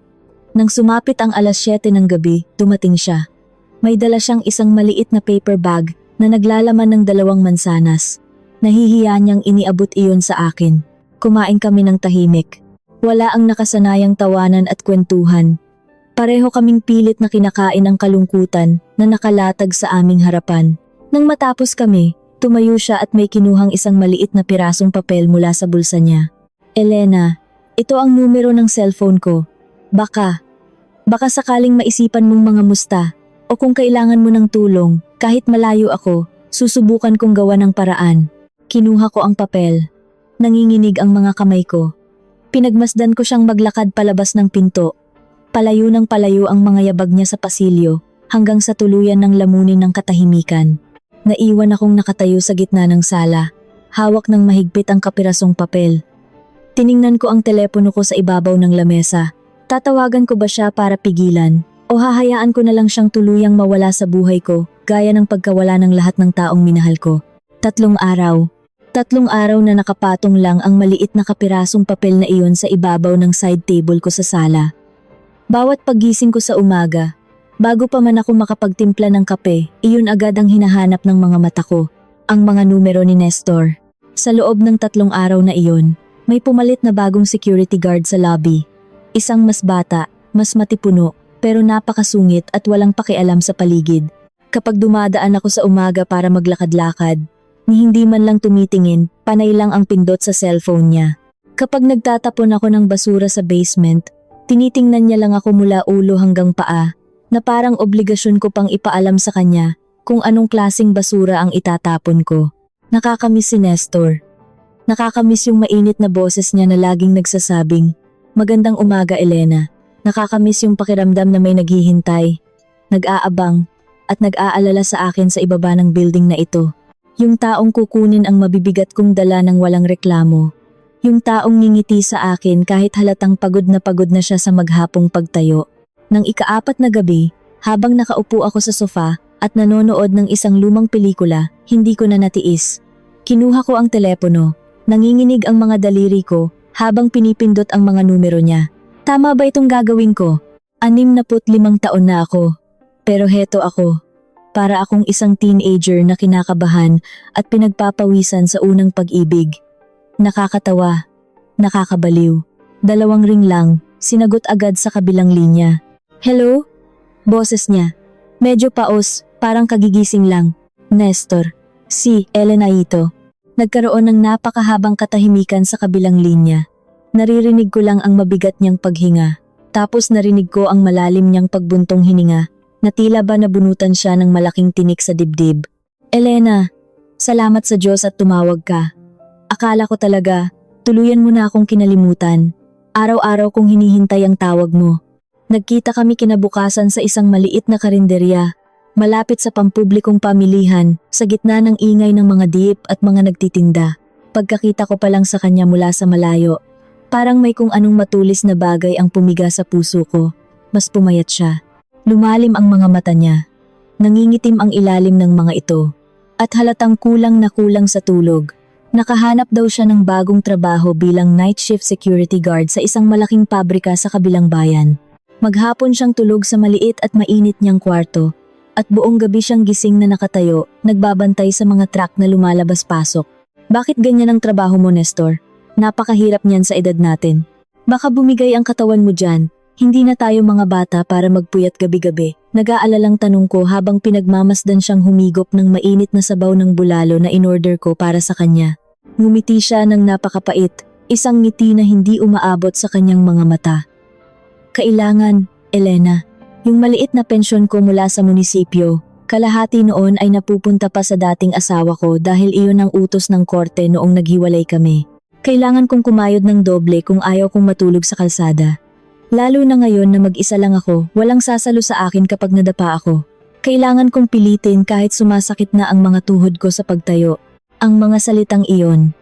Nang sumapit ang 7:00 ng gabi, dumating siya. May dala siyang isang maliit na paper bag na naglalaman ng 2 mansanas. Nahihiya niyang iniabot iyon sa akin. Kumain kami ng tahimik. Wala ang nakasanayang tawanan at kwentuhan. Pareho kaming pilit na kinakain ang kalungkutan na nakalatag sa aming harapan. Nang matapos kami, tumayo siya at may kinuhang isang maliit na pirasong papel mula sa bulsa niya. Elena, ito ang numero ng cellphone ko. Baka sakaling maisipan mong mga musta o kung kailangan mo ng tulong, kahit malayo ako, susubukan kong gawa ng paraan. Kinuha ko ang papel. Nanginginig ang mga kamay ko. Pinagmasdan ko siyang maglakad palabas ng pinto. Palayo ng palayo ang mga yabag niya sa pasilyo hanggang sa tuluyan ng lamunin ng katahimikan. Naiwan akong nakatayo sa gitna ng sala, hawak ng mahigpit ang kapirasong papel. Tiningnan ko ang telepono ko sa ibabaw ng lamesa. Tatawagan ko ba siya para pigilan o hahayaan ko na lang siyang tuluyang mawala sa buhay ko gaya ng pagkawala ng lahat ng taong minahal ko? 3 araw. 3 araw na nakapatong lang ang maliit na kapirasong papel na iyon sa ibabaw ng side table ko sa sala. Bawat paggising ko sa umaga, bago pa man ako makapagtimpla ng kape, iyon agad ang hinahanap ng mga mata ko, ang mga numero ni Nestor. Sa loob ng 3 araw na iyon, may pumalit na bagong security guard sa lobby. Isang mas bata, mas matipuno, pero napakasungit at walang pakialam sa paligid. Kapag dumadaan ako sa umaga para maglakad-lakad, ni hindi man lang tumitingin, panay lang ang pindot sa cellphone niya. Kapag nagtatapon ako ng basura sa basement, tinitingnan niya lang ako mula ulo hanggang paa, na parang obligasyon ko pang ipaalam sa kanya kung anong klaseng basura ang itatapon ko. Nakakamiss si Nestor. Nakakamiss yung mainit na boses niya na laging nagsasabing, "Magandang umaga, Elena." Nakakamiss yung pakiramdam na may naghihintay, nag-aabang, at nag-aalala sa akin sa ibaba ng building na ito. Yung taong kukunin ang mabibigat kong dala ng walang reklamo. Yung taong ngingiti sa akin kahit halatang pagod na siya sa maghapong pagtayo. Nang ika-4 na gabi, habang nakaupo ako sa sofa at nanonood ng isang lumang pelikula, hindi ko na natiis. Kinuha ko ang telepono, nanginginig ang mga daliri ko habang pinipindot ang mga numero niya. Tama ba itong gagawin ko? 65 taon na ako. Pero heto ako. Para akong isang teenager na kinakabahan at pinagpapawisan sa unang pag-ibig. Nakakatawa. Nakakabaliw. 2 ring lang, sinagot agad sa kabilang linya. "Hello?" Boses niya. Medyo paos, parang kagigising lang. "Nestor, si Elena ito." Nagkaroon ng napakahabang katahimikan sa kabilang linya. Naririnig ko lang ang mabigat niyang paghinga. Tapos narinig ko ang malalim niyang pagbuntong hininga na tila ba nabunutan siya ng malaking tinik sa dibdib. "Elena, salamat sa Diyos at tumawag ka. Akala ko talaga, tuluyan mo na akong kinalimutan. Araw-araw kong hinihintay ang tawag mo." Nagkita kami kinabukasan sa isang maliit na karinderya, malapit sa pampublikong pamilihan, sa gitna ng ingay ng mga diip at mga nagtitinda. Pagkakita ko pa lang sa kanya mula sa malayo, parang may kung anong matulis na bagay ang pumiga sa puso ko. Mas pumayat siya. Lumalim ang mga mata niya. Nangingitim ang ilalim ng mga ito. At halatang kulang na kulang sa tulog. Nakahanap daw siya ng bagong trabaho bilang night shift security guard sa isang malaking pabrika sa kabilang bayan. Maghapon siyang tulog sa maliit at mainit niyang kwarto. At buong gabi siyang gising na nakatayo, nagbabantay sa mga truck na lumalabas-pasok. "Bakit ganyan ang trabaho mo, Nestor? Napakahirap niyan sa edad natin. Baka bumigay ang katawan mo dyan. Hindi na tayo mga bata para magpuyat gabi-gabi." Nag-aalalang tanong ko habang pinagmamasdan siyang humigop ng mainit na sabaw ng bulalo na inorder ko para sa kanya. Ngumiti siya ng napakapait, isang ngiti na hindi umaabot sa kanyang mga mata. "Kailangan, Elena. Yung maliit na pensyon ko mula sa munisipyo, kalahati noon ay napupunta pa sa dating asawa ko dahil iyon ang utos ng korte noong naghiwalay kami. Kailangan kong kumayod ng doble kung ayaw kong matulog sa kalsada. Lalo na ngayon na mag-isa lang ako, walang sasalo sa akin kapag nadapa ako. Kailangan kong pilitin kahit sumasakit na ang mga tuhod ko sa pagtayo." Ang mga salitang iyon.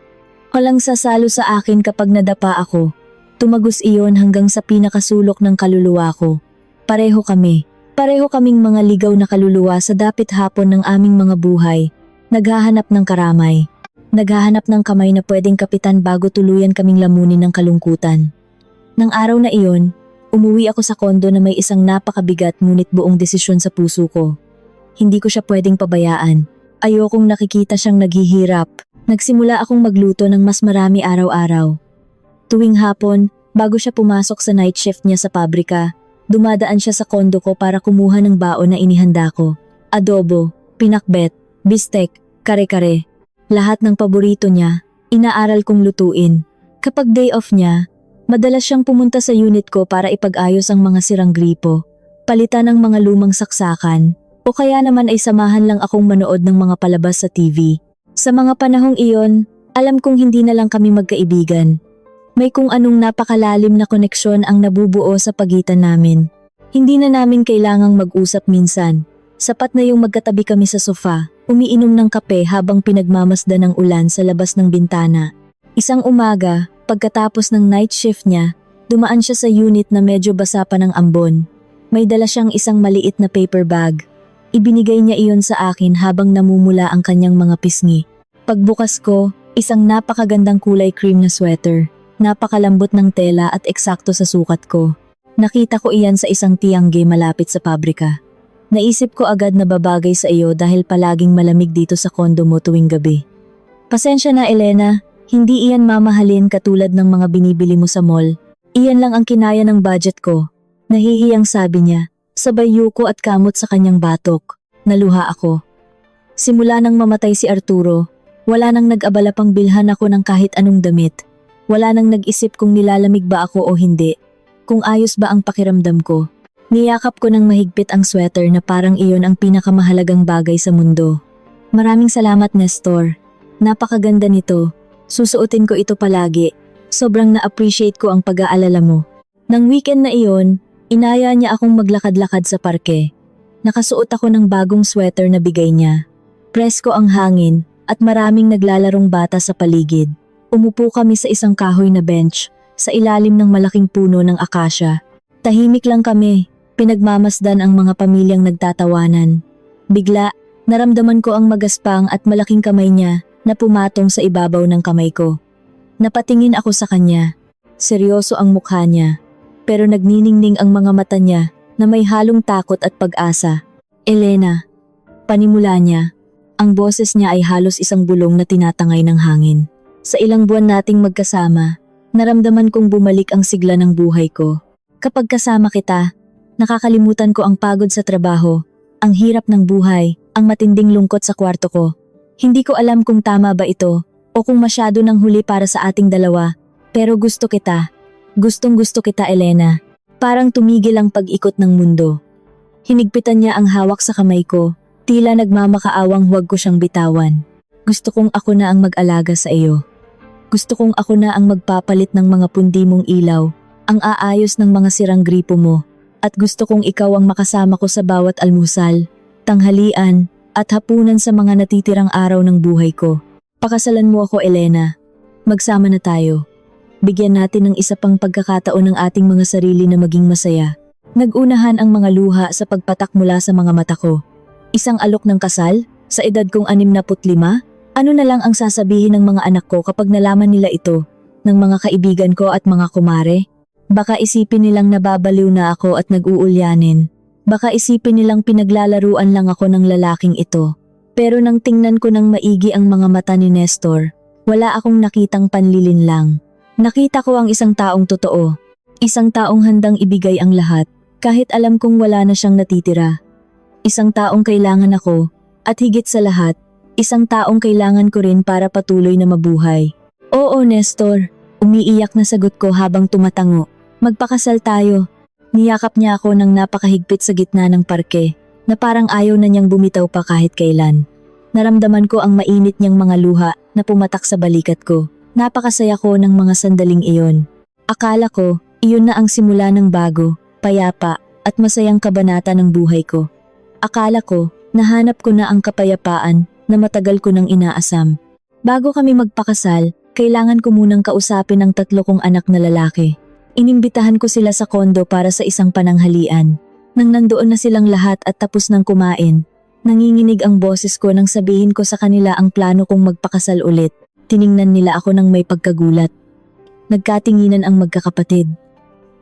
Walang sasalo sa akin kapag nadapa ako. Tumagos iyon hanggang sa pinakasulok ng kaluluwa ko. Pareho kami. Pareho kaming mga ligaw na kaluluwa sa dapit hapon ng aming mga buhay. Naghahanap ng karamay. Naghahanap ng kamay na pwedeng kapitan bago tuluyan kaming lamunin ng kalungkutan. Nang araw na iyon, umuwi ako sa kondo na may isang napakabigat ngunit buong desisyon sa puso ko. Hindi ko siya pwedeng pabayaan. Ayokong nakikita siyang naghihirap. Nagsimula akong magluto ng mas marami araw-araw. Tuwing hapon, bago siya pumasok sa night shift niya sa pabrika, dumadaan siya sa kondo ko para kumuha ng baon na inihanda ko. Adobo, pinakbet, bistek, kare-kare. Lahat ng paborito niya, inaaral kong lutuin. Kapag day off niya, madalas siyang pumunta sa unit ko para ipag-ayos ang mga sirang gripo, palitan ng mga lumang saksakan, o kaya naman ay samahan lang akong manood ng mga palabas sa TV. Sa mga panahong iyon, alam kong hindi na lang kami magkaibigan. May kung anong napakalalim na koneksyon ang nabubuo sa pagitan namin. Hindi na namin kailangang mag-usap minsan. Sapat na yung magkatabi kami sa sofa, umiinom ng kape habang pinagmamasdan ng ulan sa labas ng bintana. Isang umaga, pagkatapos ng night shift niya, dumaan siya sa unit na medyo basa pa ng ambon. May dala siyang isang maliit na paper bag. Ibinigay niya iyon sa akin habang namumula ang kanyang mga pisngi. Pagbukas ko, isang napakagandang kulay cream na sweater. Napakalambot ng tela at eksakto sa sukat ko. Nakita ko iyan sa isang tiyangge malapit sa pabrika. Naisip ko agad na babagay sa iyo dahil palaging malamig dito sa kondo mo tuwing gabi. "Pasensya na, Elena, hindi iyan mamahalin katulad ng mga binibili mo sa mall. Iyan lang ang kinaya ng budget ko." Nahihiyang sabi niya, sabay yuko at kamot sa kanyang batok. Naluha ako. Simula nang mamatay si Arturo, wala nang nag-abala pang bilhan ako ng kahit anong damit. Wala nang nag-isip kung nilalamig ba ako o hindi, kung ayos ba ang pakiramdam ko. Niyakap ko ng mahigpit ang sweater na parang iyon ang pinakamahalagang bagay sa mundo. Maraming salamat, Nestor. Napakaganda nito. Susuotin ko ito palagi. Sobrang na-appreciate ko ang pag-aalala mo. Nang weekend na iyon, inaya niya akong maglakad-lakad sa parke. Nakasuot ako ng bagong sweater na bigay niya. Presko ang hangin at maraming naglalarong bata sa paligid. Umupo kami sa isang kahoy na bench sa ilalim ng malaking puno ng akasya. Tahimik lang kami, pinagmamasdan ang mga pamilyang nagtatawanan. Bigla, naramdaman ko ang magaspang at malaking kamay niya na pumatong sa ibabaw ng kamay ko. Napatingin ako sa kanya. Seryoso ang mukha niya, pero nagniningning ang mga mata niya na may halong takot at pag-asa. Elena, panimula niya. Ang boses niya ay halos isang bulong na tinatangay ng hangin. Sa ilang buwan nating magkasama, naramdaman kong bumalik ang sigla ng buhay ko. Kapag kasama kita, nakakalimutan ko ang pagod sa trabaho, ang hirap ng buhay, ang matinding lungkot sa kwarto ko. Hindi ko alam kung tama ba ito o kung masyado ng huli para sa ating dalawa, pero gusto kita. Gustong-gusto kita, Elena. Parang tumigil ang pag-ikot ng mundo. Hinigpitan niya ang hawak sa kamay ko, tila nagmamakaawang huwag ko siyang bitawan. Gusto kong ako na ang mag-alaga sa iyo. Gusto kong ako na ang magpapalit ng mga pundi mong ilaw, ang aayos ng mga sirang gripo mo, at gusto kong ikaw ang makasama ko sa bawat almusal, tanghalian, at hapunan sa mga natitirang araw ng buhay ko. Pakasalan mo ako, Elena. Magsama na tayo. Bigyan natin ng isa pang pagkakataon ng ating mga sarili na maging masaya. Nagunahan ang mga luha sa pagpatak mula sa mga mata ko. Isang alok ng kasal? Sa edad kong 65? Ano na lang ang sasabihin ng mga anak ko kapag nalaman nila ito, ng mga kaibigan ko at mga kumare? Baka isipin nilang nababaliw na ako at nag-uulyanin. Baka isipin nilang pinaglalaruan lang ako ng lalaking ito. Pero nang tingnan ko ng maigi ang mga mata ni Nestor, wala akong nakitang panlilinlang. Nakita ko ang isang taong totoo. Isang taong handang ibigay ang lahat, kahit alam kong wala na siyang natitira. Isang taong kailangan ako, at higit sa lahat, isang taong kailangan ko rin para patuloy na mabuhay. Oo, Nestor, umiiyak na sagot ko habang tumatango. Magpakasal tayo. Niyakap niya ako ng napakahigpit sa gitna ng parke, na parang ayaw na niyang bumitaw pa kahit kailan. Naramdaman ko ang mainit niyang mga luha na pumatak sa balikat ko. Napakasaya ko ng mga sandaling iyon. Akala ko, iyon na ang simula ng bago, payapa, at masayang kabanata ng buhay ko. Akala ko, nahanap ko na ang kapayapaan na matagal ko nang inaasam. Bago kami magpakasal, kailangan ko munang kausapin ang 3 kong anak na lalaki. Inimbitahan ko sila sa kondo para sa isang pananghalian. Nang nandoon na silang lahat at tapos nang kumain, nanginginig ang boses ko nang sabihin ko sa kanila ang plano kong magpakasal ulit. Tiningnan nila ako ng may pagkagulat. Nagkatinginan ang magkakapatid.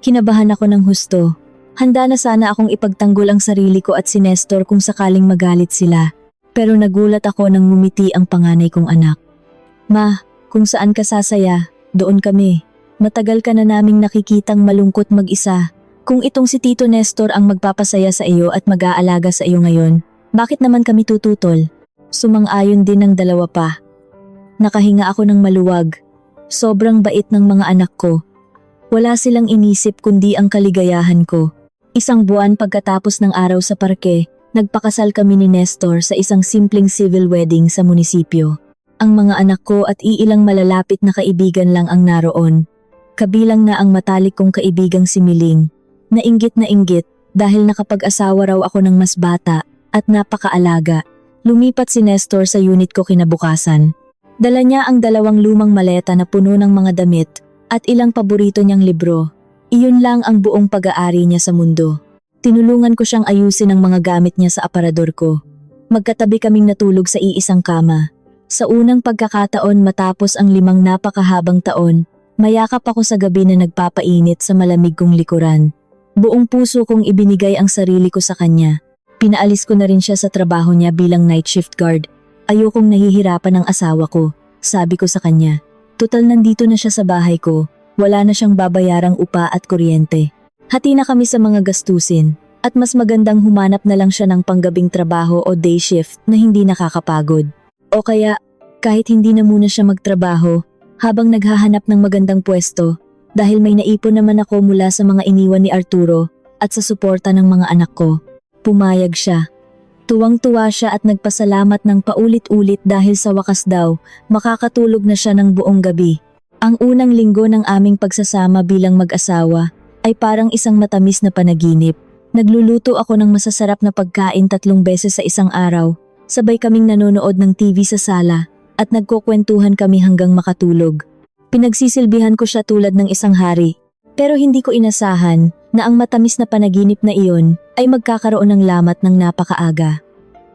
Kinabahan ako ng husto. Handa na sana akong ipagtanggol ang sarili ko at si Nestor kung sakaling magalit sila. Pero nagulat ako nang ngumiti ang panganay kong anak. Ma, kung saan ka sasaya, doon kami. Matagal ka na naming nakikitang malungkot mag-isa. Kung itong si Tito Nestor ang magpapasaya sa iyo at mag-aalaga sa iyo ngayon, bakit naman kami tututol? Sumang-ayon din ng dalawa pa. Nakahinga ako ng maluwag. Sobrang bait ng mga anak ko. Wala silang inisip kundi ang kaligayahan ko. Isang buwan pagkatapos ng araw sa parke, nagpakasal kami ni Nestor sa isang simpleng civil wedding sa munisipyo. Ang mga anak ko at iilang malalapit na kaibigan lang ang naroon. Kabilang na ang matalik kong kaibigang si Miling. Nainggit dahil nakapag-asawa raw ako ng mas bata at napakaalaga. Lumipat si Nestor sa unit ko kinabukasan. Dala niya ang 2 lumang maleta na puno ng mga damit at ilang paborito niyang libro. Iyon lang ang buong pag-aari niya sa mundo. Tinulungan ko siyang ayusin ang mga gamit niya sa aparador ko. Magkatabi kaming natulog sa iisang kama. Sa unang pagkakataon matapos ang 5 napakahabang taon, mayakap ako sa gabi na nagpapainit sa malamig kong likuran. Buong puso kong ibinigay ang sarili ko sa kanya. Pinaalis ko na rin siya sa trabaho niya bilang night shift guard. Ayokong nahihirapan ang asawa ko, sabi ko sa kanya. Tutal nandito na siya sa bahay ko, wala na siyang babayarang upa at kuryente. Hati na kami sa mga gastusin, at mas magandang humanap na lang siya ng panggabing trabaho o day shift na hindi nakakapagod. O kaya, kahit hindi na muna siya magtrabaho, habang naghahanap ng magandang pwesto, dahil may naipon naman ako mula sa mga iniwan ni Arturo, at sa suporta ng mga anak ko. Pumayag siya. Tuwang-tuwa siya at nagpasalamat ng paulit-ulit dahil sa wakas daw, makakatulog na siya ng buong gabi. Ang unang linggo ng aming pagsasama bilang mag-asawa ay parang isang matamis na panaginip. Nagluluto ako ng masasarap na pagkain 3 beses sa isang araw. Sabay kaming nanonood ng TV sa sala at nagkukwentuhan kami hanggang makatulog. Pinagsisilbihan ko siya tulad ng isang hari. Pero hindi ko inasahan na ang matamis na panaginip na iyon ay magkakaroon ng lamat ng napakaaga.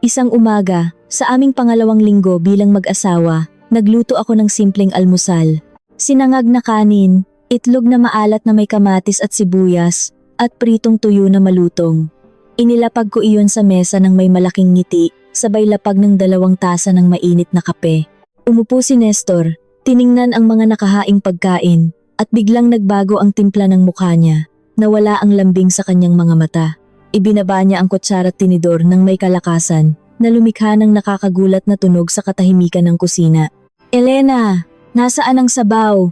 Isang umaga, sa aming pangalawang linggo bilang mag-asawa, nagluto ako ng simpleng almusal. Sinangag na kanin, itlog na maalat na may kamatis at sibuyas, at pritong tuyo na malutong. Inilapag ko iyon sa mesa ng may malaking ngiti, sabay lapag ng 2 tasa ng mainit na kape. Umupo si Nestor, tiningnan ang mga nakahaing pagkain, at biglang nagbago ang timpla ng mukha niya. Nawala ang lambing sa kanyang mga mata. Ibinaba niya ang kutsara at tinidor ng may kalakasan, na lumikha ng nakakagulat na tunog sa katahimikan ng kusina. "Elena, nasaan ang sabaw?"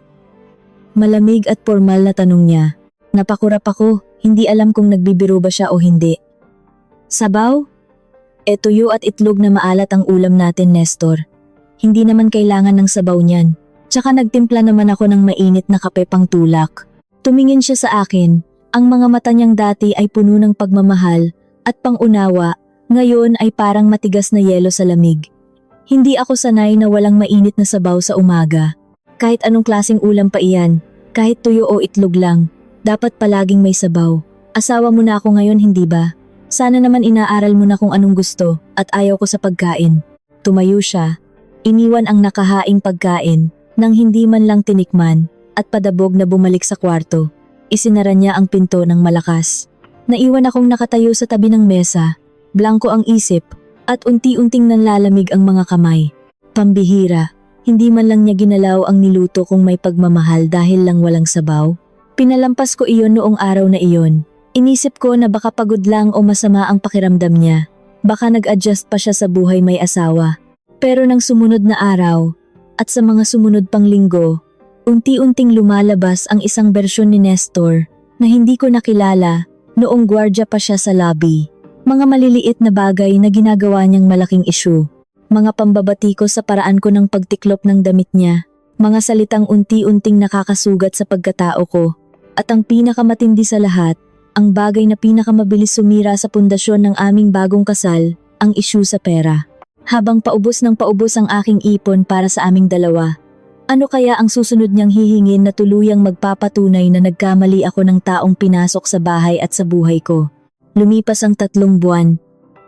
Malamig at formal na tanong niya. Napakurap ako, hindi alam kung nagbibiro ba siya o hindi. "Sabaw? Tuyo at itlog na maalat ang ulam natin, Nestor. Hindi naman kailangan ng sabaw niyan. Tsaka nagtimpla naman ako ng mainit na kape pang tulak." Tumingin siya sa akin. Ang mga mata niyang dati ay puno ng pagmamahal at pangunawa, ngayon ay parang matigas na yelo sa lamig. Hindi ako sanay na walang mainit na sabaw sa umaga. Kahit anong klaseng ulam pa iyan, kahit tuyo o itlog lang, dapat palaging may sabaw. Asawa mo na ako ngayon, hindi ba? Sana naman inaaral mo na kung anong gusto at ayaw ko sa pagkain. Tumayo siya. Iniwan ang nakahaing pagkain nang hindi man lang tinikman at padabog na bumalik sa kwarto. Isinara niya ang pinto ng malakas. Naiwan akong nakatayo sa tabi ng mesa. Blanko ang isip at unti-unting nanlalamig ang mga kamay. Pambihira, hindi man lang niya ginalaw ang niluto kung may pagmamahal dahil lang walang sabaw. Pinalampas ko iyon noong araw na iyon. Inisip ko na baka pagod lang o masama ang pakiramdam niya. Baka nag-adjust pa siya sa buhay may asawa. Pero nang sumunod na araw, at sa mga sumunod pang linggo, unti-unting lumalabas ang isang bersyon ni Nestor na hindi ko nakilala noong gwardiya pa siya sa lobby. Mga maliliit na bagay na ginagawa niyang malaking issue. Mga pambabatikos sa paraan ko ng pagtiklop ng damit niya. Mga salitang unti-unting nakakasugat sa pagkatao ko. At ang pinakamatindi sa lahat, ang bagay na pinakamabilis sumira sa pundasyon ng aming bagong kasal, ang issue sa pera. Habang paubos ng paubos ang aking ipon para sa aming dalawa, ano kaya ang susunod niyang hihingin na tuluyang magpapatunay na nagkamali ako ng taong pinasok sa bahay at sa buhay ko? Lumipas ang 3 buwan.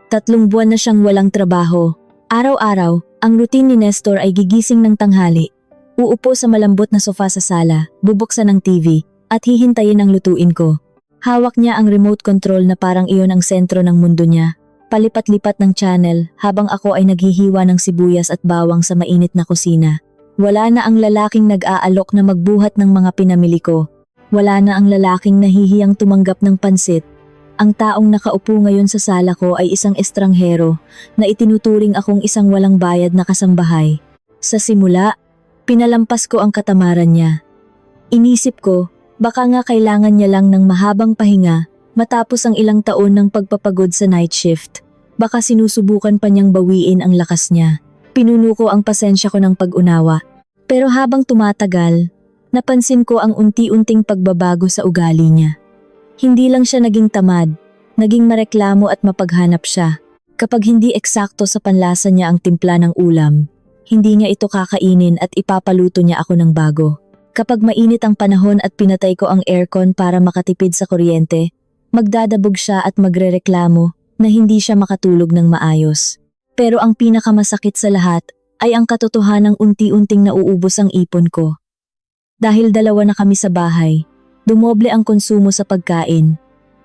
3 buwan na siyang walang trabaho. Araw-araw, ang routine ni Nestor ay gigising ng tanghali. Uupo sa malambot na sofa sa sala, bubuksan ng TV, at hihintayin ang lutuin ko. Hawak niya ang remote control na parang iyon ang sentro ng mundo niya. Palipat-lipat ng channel habang ako ay naghihiwa ng sibuyas at bawang sa mainit na kusina. Wala na ang lalaking nag-aalok na magbuhat ng mga pinamili ko. Wala na ang lalaking nahihiyang tumanggap ng pansit. Ang taong nakaupo ngayon sa sala ko ay isang estranghero na itinuturing akong isang walang bayad na kasambahay. Sa simula, pinalampas ko ang katamaran niya. Inisip ko, baka nga kailangan niya lang ng mahabang pahinga matapos ang ilang taon ng pagpapagod sa night shift. Baka sinusubukan pa niyang bawiin ang lakas niya. Pinuno ko ang pasensya ko ng pag-unawa. Pero habang tumatagal, napansin ko ang unti-unting pagbabago sa ugali niya. Hindi lang siya naging tamad, naging mareklamo at mapaghanap siya. Kapag hindi eksakto sa panlasa niya ang timpla ng ulam, hindi niya ito kakainin at ipapaluto niya ako ng bago. Kapag mainit ang panahon at pinatay ko ang aircon para makatipid sa kuryente, magdadabog siya at magrereklamo na hindi siya makatulog ng maayos. Pero ang pinakamasakit sa lahat ay ang katotohanang unti-unting nauubos ang ipon ko. Dahil 2 na kami sa bahay, dumoble ang konsumo sa pagkain,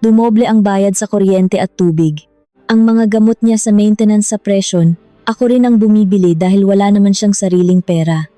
dumoble ang bayad sa kuryente at tubig. Ang mga gamot niya sa maintenance sa presyon, ako rin ang bumibili dahil wala naman siyang sariling pera.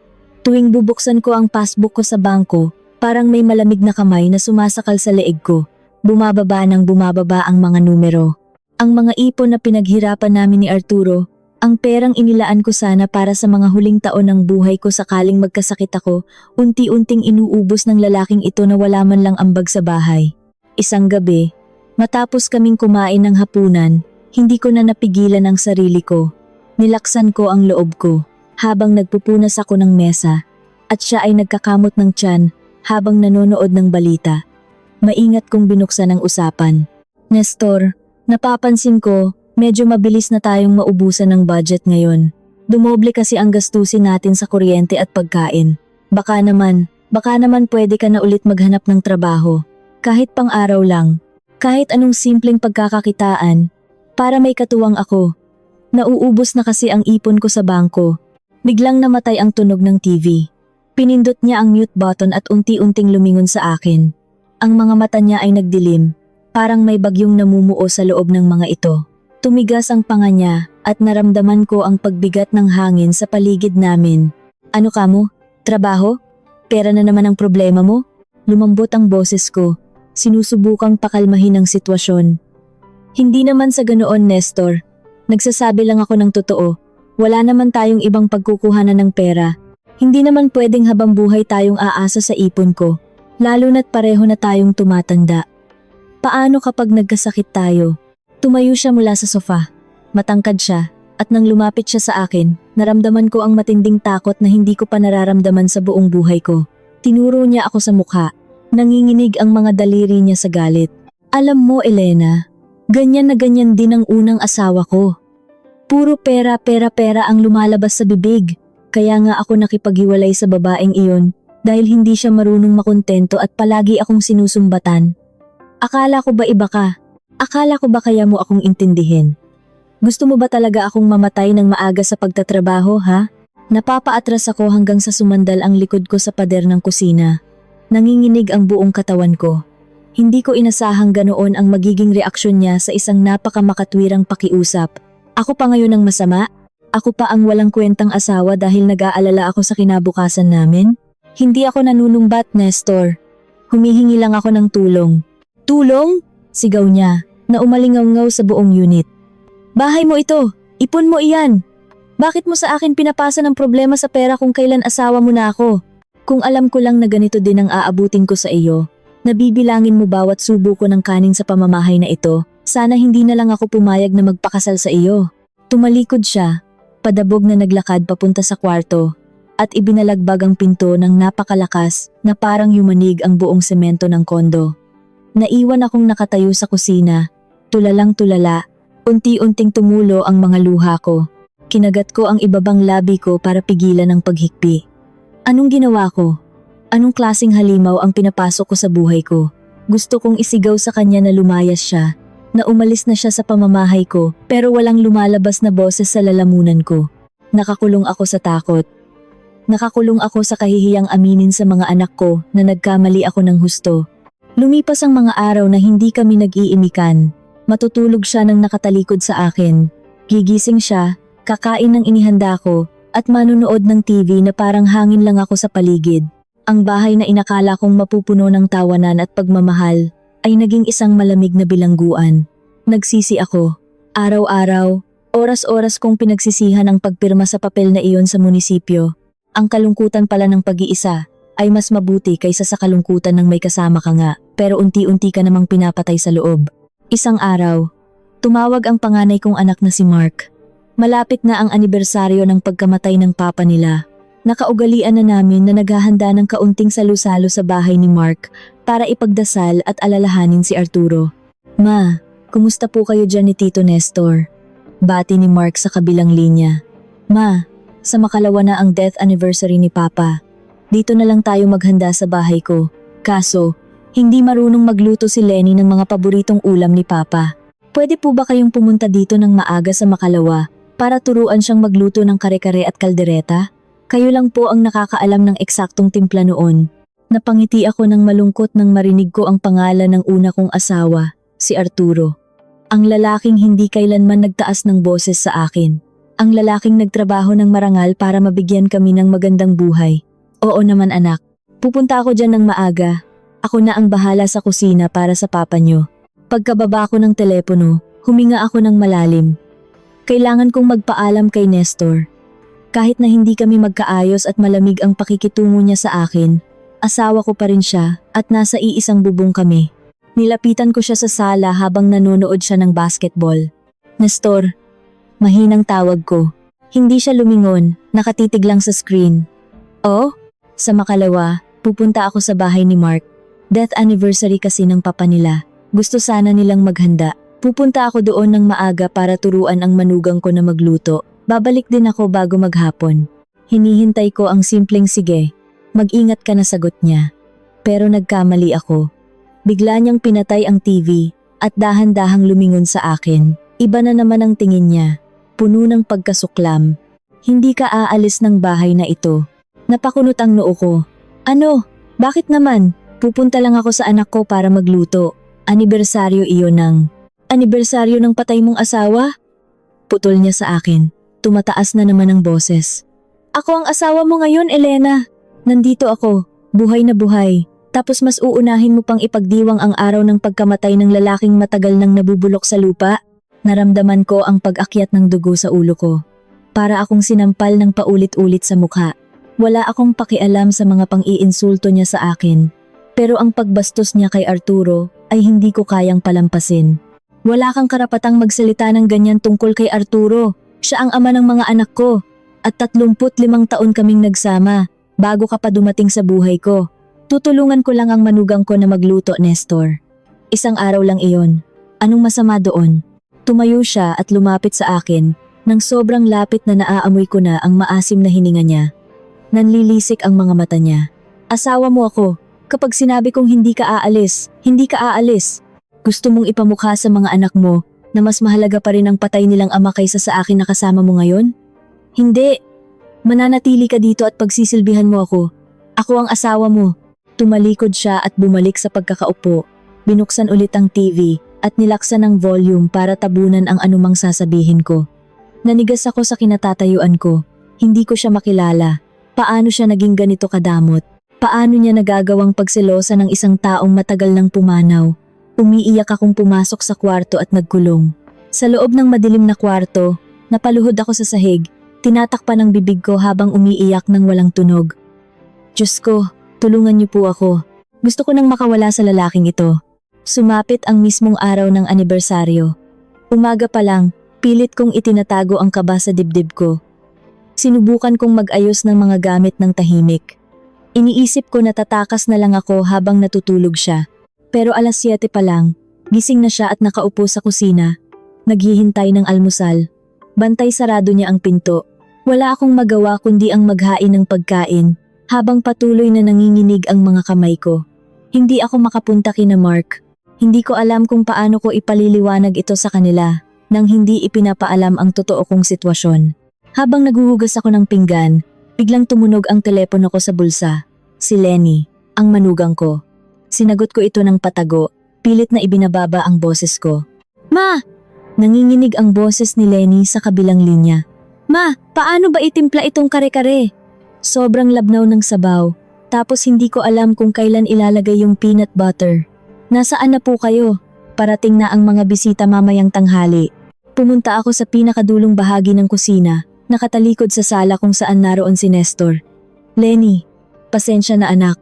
Tuwing bubuksan ko ang passbook ko sa bangko, parang may malamig na kamay na sumasakal sa leeg ko. Bumababa ng bumababa ang mga numero. Ang mga ipon na pinaghirapan namin ni Arturo, ang perang inilaan ko sana para sa mga huling taon ng buhay ko sakaling magkasakit ako, unti-unting inuubos ng lalaking ito na wala man lang ambag sa bahay. Isang gabi, Matapos kaming kumain ng hapunan, hindi ko na napigilan ang sarili ko. Nilaksan ko ang loob ko habang nagpupunas ako ng mesa at siya ay nagkakamot ng tiyan habang nanonood ng balita. Maingat kong binuksan ang usapan. Nestor, napapansin ko, medyo mabilis na tayong maubusan ng budget ngayon. Dumoble kasi ang gastusin natin sa kuryente at pagkain. Baka naman pwede ka na ulit maghanap ng trabaho. Kahit pang-araw lang. Kahit anong simpleng pagkakakitaan, para may katuwang ako. Nauubos na kasi ang ipon ko sa bangko. Biglang namatay ang tunog ng TV. Pinindot niya ang mute button at unti-unting lumingon sa akin. Ang mga mata niya ay nagdilim, parang may bagyong namumuo sa loob ng mga ito. Tumigas ang panga niya at naramdaman ko ang pagbigat ng hangin sa paligid namin. Ano ka mo? Trabaho? Pera na naman ang problema mo? Lumambot ang boses ko. Sinusubukang pakalmahin ang sitwasyon. Hindi naman sa ganoon, Nestor. Nagsasabi lang ako ng totoo. Wala naman tayong ibang pagkukuhanan ng pera. Hindi naman pwedeng habang buhay tayong aasa sa ipon ko. Lalo na't pareho na tayong tumatanda. Paano kapag nagkasakit tayo? Tumayo siya mula sa sofa. Matangkad siya at nang lumapit siya sa akin, naramdaman ko ang matinding takot na hindi ko pa nararamdaman sa buong buhay ko. Tinuro niya ako sa mukha. Nanginginig ang mga daliri niya sa galit. Alam mo, Elena, ganyan na ganyan din ang unang asawa ko. Puro pera ang lumalabas sa bibig. Kaya nga ako nakipaghiwalay sa babaeng iyon dahil hindi siya marunong makontento at palagi akong sinusumbatan. Akala ko ba iba ka? Akala ko ba kaya mo akong intindihin? Gusto mo ba talaga akong mamatay ng maaga sa pagtatrabaho, ha? Napapaatras ako hanggang sa sumandal ang likod ko sa pader ng kusina. Nanginginig ang buong katawan ko. Hindi ko inasahang ganoon ang magiging reaksyon niya sa isang napakamakatwirang pakiusap. Ako pa ngayon ang masama? Ako pa ang walang kwentang asawa dahil nag-aalala ako sa kinabukasan namin? Hindi ako nanunumbat, Nestor. Humihingi lang ako ng tulong. Tulong? Sigaw niya, na umalingaw-ngaw sa buong unit. Bahay mo ito! Ipon mo iyan! Bakit mo sa akin pinapasa ng problema sa pera kung kailan asawa mo na ako? Kung alam ko lang na ganito din ang aabutin ko sa iyo, nabibilangin mo bawat subo ko ng kanin sa pamamahay na ito, sana hindi na lang ako pumayag na magpakasal sa iyo. Tumalikod siya, padabog na naglakad papunta sa kwarto, at ibinalagbag ang pinto ng napakalakas na parang yumanig ang buong semento ng kondo. Naiwan akong nakatayo sa kusina, tulalang tulala, unti-unting tumulo ang mga luha ko. Kinagat ko ang ibabang labi ko para pigilan ang paghikbi. Anong ginawa ko? Anong klaseng halimaw ang pinapasok ko sa buhay ko? Gusto kong isigaw sa kanya na lumayas siya, na umalis na siya sa pamamahay ko pero walang lumalabas na boses sa lalamunan ko. Nakakulong ako sa takot. Nakakulong ako sa kahihiyang aminin sa mga anak ko na nagkamali ako ng husto. Lumipas ang mga araw na hindi kami nag-iimikan. Matutulog siya nang nakatalikod sa akin. Gigising siya, kakain ng inihanda ko, at manunood ng TV na parang hangin lang ako sa paligid. Ang bahay na inakala kong mapupuno ng tawanan at pagmamahal ay naging isang malamig na bilangguan. Nagsisi ako. Araw-araw, oras-oras kong pinagsisihan ang pagpirma sa papel na iyon sa munisipyo. Ang kalungkutan pala ng pag-iisa ay mas mabuti kaysa sa kalungkutan ng may kasama ka nga, pero unti-unti ka namang pinapatay sa loob. Isang araw, tumawag ang panganay kong anak na si Mark. Malapit na ang anibersaryo ng pagkamatay ng papa nila. Nakaugalian na namin na naghahanda ng kaunting salu-salo sa bahay ni Mark para ipagdasal at alalahanin si Arturo. Ma, kumusta po kayo dyan ni Tito Nestor? Bati ni Mark sa kabilang linya. Ma, sa makalawa na ang death anniversary ni Papa. Dito na lang tayo maghanda sa bahay ko. Kaso, hindi marunong magluto si Lenny ng mga paboritong ulam ni Papa. Pwede po ba kayong pumunta dito ng maaga sa makalawa para turuan siyang magluto ng kare-kare at kaldereta? Kayo lang po ang nakakaalam ng eksaktong timpla noon. Napangiti ako ng malungkot nang marinig ko ang pangalan ng una kong asawa, si Arturo. Ang lalaking hindi kailanman nagtaas ng boses sa akin. Ang lalaking nagtrabaho ng marangal para mabigyan kami ng magandang buhay. Oo naman anak, pupunta ako dyan ng maaga. Ako na ang bahala sa kusina para sa papa nyo. Pagkababa ko ng telepono, huminga ako ng malalim. Kailangan kong magpaalam kay Nestor. Kahit na hindi kami magkaayos at malamig ang pakikitungo niya sa akin, asawa ko pa rin siya at nasa iisang bubong kami. Nilapitan ko siya sa sala habang nanonood siya ng basketball. Nestor, mahinang tawag ko. Hindi siya lumingon, nakatitig lang sa screen. Oh, sa makalawa, pupunta ako sa bahay ni Mark. Death anniversary kasi ng papa nila. Gusto sana nilang maghanda. Pupunta ako doon ng maaga para turuan ang manugang ko na magluto. Babalik din ako bago maghapon. Hinihintay ko ang simpleng sige. Mag-ingat ka na sagot niya. Pero nagkamali ako. Bigla niyang pinatay ang TV at dahan-dahang lumingon sa akin. Iba na naman ang tingin niya. Puno ng pagkasuklam. Hindi ka aalis ng bahay na ito. Napakunot ang noo ko. Ano? Bakit naman? Pupunta lang ako sa anak ko para magluto. Anibersaryo iyon ng... Anibersaryo ng patay mong asawa? Putol niya sa akin. Tumataas na naman ang boses. Ako ang asawa mo ngayon, Elena. Nandito ako, buhay na buhay. Tapos mas uunahin mo pang ipagdiwang ang araw ng pagkamatay ng lalaking matagal nang nabubulok sa lupa? Naramdaman ko ang pag-akyat ng dugo sa ulo ko. Para akong sinampal ng paulit-ulit sa mukha. Wala akong pakialam sa mga pang-iinsulto niya sa akin. Pero ang pagbastos niya kay Arturo ay hindi ko kayang palampasin. Wala kang karapatang magsalita ng ganyan tungkol kay Arturo. Siya ang ama ng mga anak ko. At 35 taon kaming nagsama bago ka pa dumating sa buhay ko. Tutulungan ko lang ang manugang ko na magluto, Nestor. Isang araw lang iyon. Anong masama doon? Tumayo siya at lumapit sa akin nang sobrang lapit na naaamoy ko na ang maasim na hininga niya. Nanlilisik ang mga mata niya. Asawa mo ako. Kapag sinabi kong hindi ka aalis, hindi ka aalis. Gusto mong ipamukha sa mga anak mo na mas mahalaga pa rin ang patay nilang ama kaysa sa akin na kasama mo ngayon? Hindi. Mananatili ka dito at pagsisilbihan mo ako. Ako ang asawa mo. Tumalikod siya at bumalik sa pagkakaupo. Binuksan ulit ang TV at nilaksan ang volume para tabunan ang anumang sasabihin ko. Nanigas ako sa kinatatayuan ko. Hindi ko siya makilala. Paano siya naging ganito kadamot? Paano niya nagagawang pagselosa ng isang taong matagal nang pumanaw? Umiiyak akong pumasok sa kwarto at nagkulong. Sa loob ng madilim na kwarto, napaluhod ako sa sahig. Tinatakpan ang bibig ko habang umiiyak ng walang tunog. Diyos ko, tulungan niyo po ako. Gusto ko nang makawala sa lalaking ito. Sumapit ang mismong araw ng anibersaryo. Umaga pa lang, pilit kong itinatago ang kaba sa dibdib ko. Sinubukan kong mag-ayos ng mga gamit ng tahimik. Iniisip ko na tatakas na lang ako habang natutulog siya. Pero alas 7 pa lang, gising na siya at nakaupo sa kusina. Naghihintay ng almusal. Bantay sarado niya ang pinto. Wala akong magawa kundi ang maghain ng pagkain habang patuloy na nanginginig ang mga kamay ko. Hindi ako makapunta kina Mark. Hindi ko alam kung paano ko ipaliliwanag ito sa kanila nang hindi ipinapaalam ang totoo kong sitwasyon. Habang naghuhugas ako ng pinggan, biglang tumunog ang telepono ko sa bulsa. Si Lenny, ang manugang ko. Sinagot ko ito ng patago, pilit na ibinababa ang boses ko. Ma! Nanginginig ang boses ni Lenny sa kabilang linya. Ma, paano ba itimpla itong kare-kare? Sobrang labnaw ng sabaw, tapos hindi ko alam kung kailan ilalagay yung peanut butter. Nasaan na po kayo? Parating na ang mga bisita mamayang tanghali. Pumunta ako sa pinakadulong bahagi ng kusina, nakatalikod sa sala kung saan naroon si Nestor. Lenny, pasensya na anak.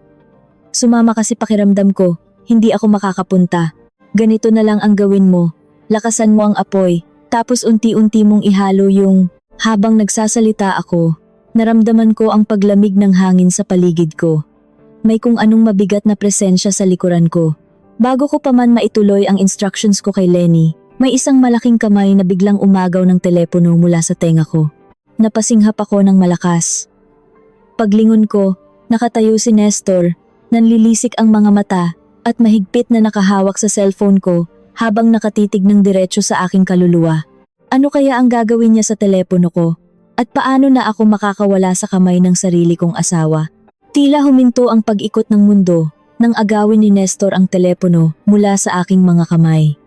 Sumama kasi pakiramdam ko, hindi ako makakapunta. Ganito na lang ang gawin mo. Lakasan mo ang apoy, tapos unti-unti mong ihalo yung... Habang nagsasalita ako, naramdaman ko ang paglamig ng hangin sa paligid ko. May kung anong mabigat na presensya sa likuran ko. Bago ko pa man maituloy ang instructions ko kay Lenny, may isang malaking kamay na biglang umagaw ng telepono mula sa tenga ko. Napasinghap ako ng malakas. Paglingon ko, nakatayo si Nestor, nanlilisik ang mga mata at mahigpit na nakahawak sa cellphone ko habang nakatitig ng diretso sa aking kaluluwa. Ano kaya ang gagawin niya sa telepono ko? At paano na ako makakawala sa kamay ng sarili kong asawa? Tila huminto ang pag-ikot ng mundo nang agawin ni Nestor ang telepono mula sa aking mga kamay.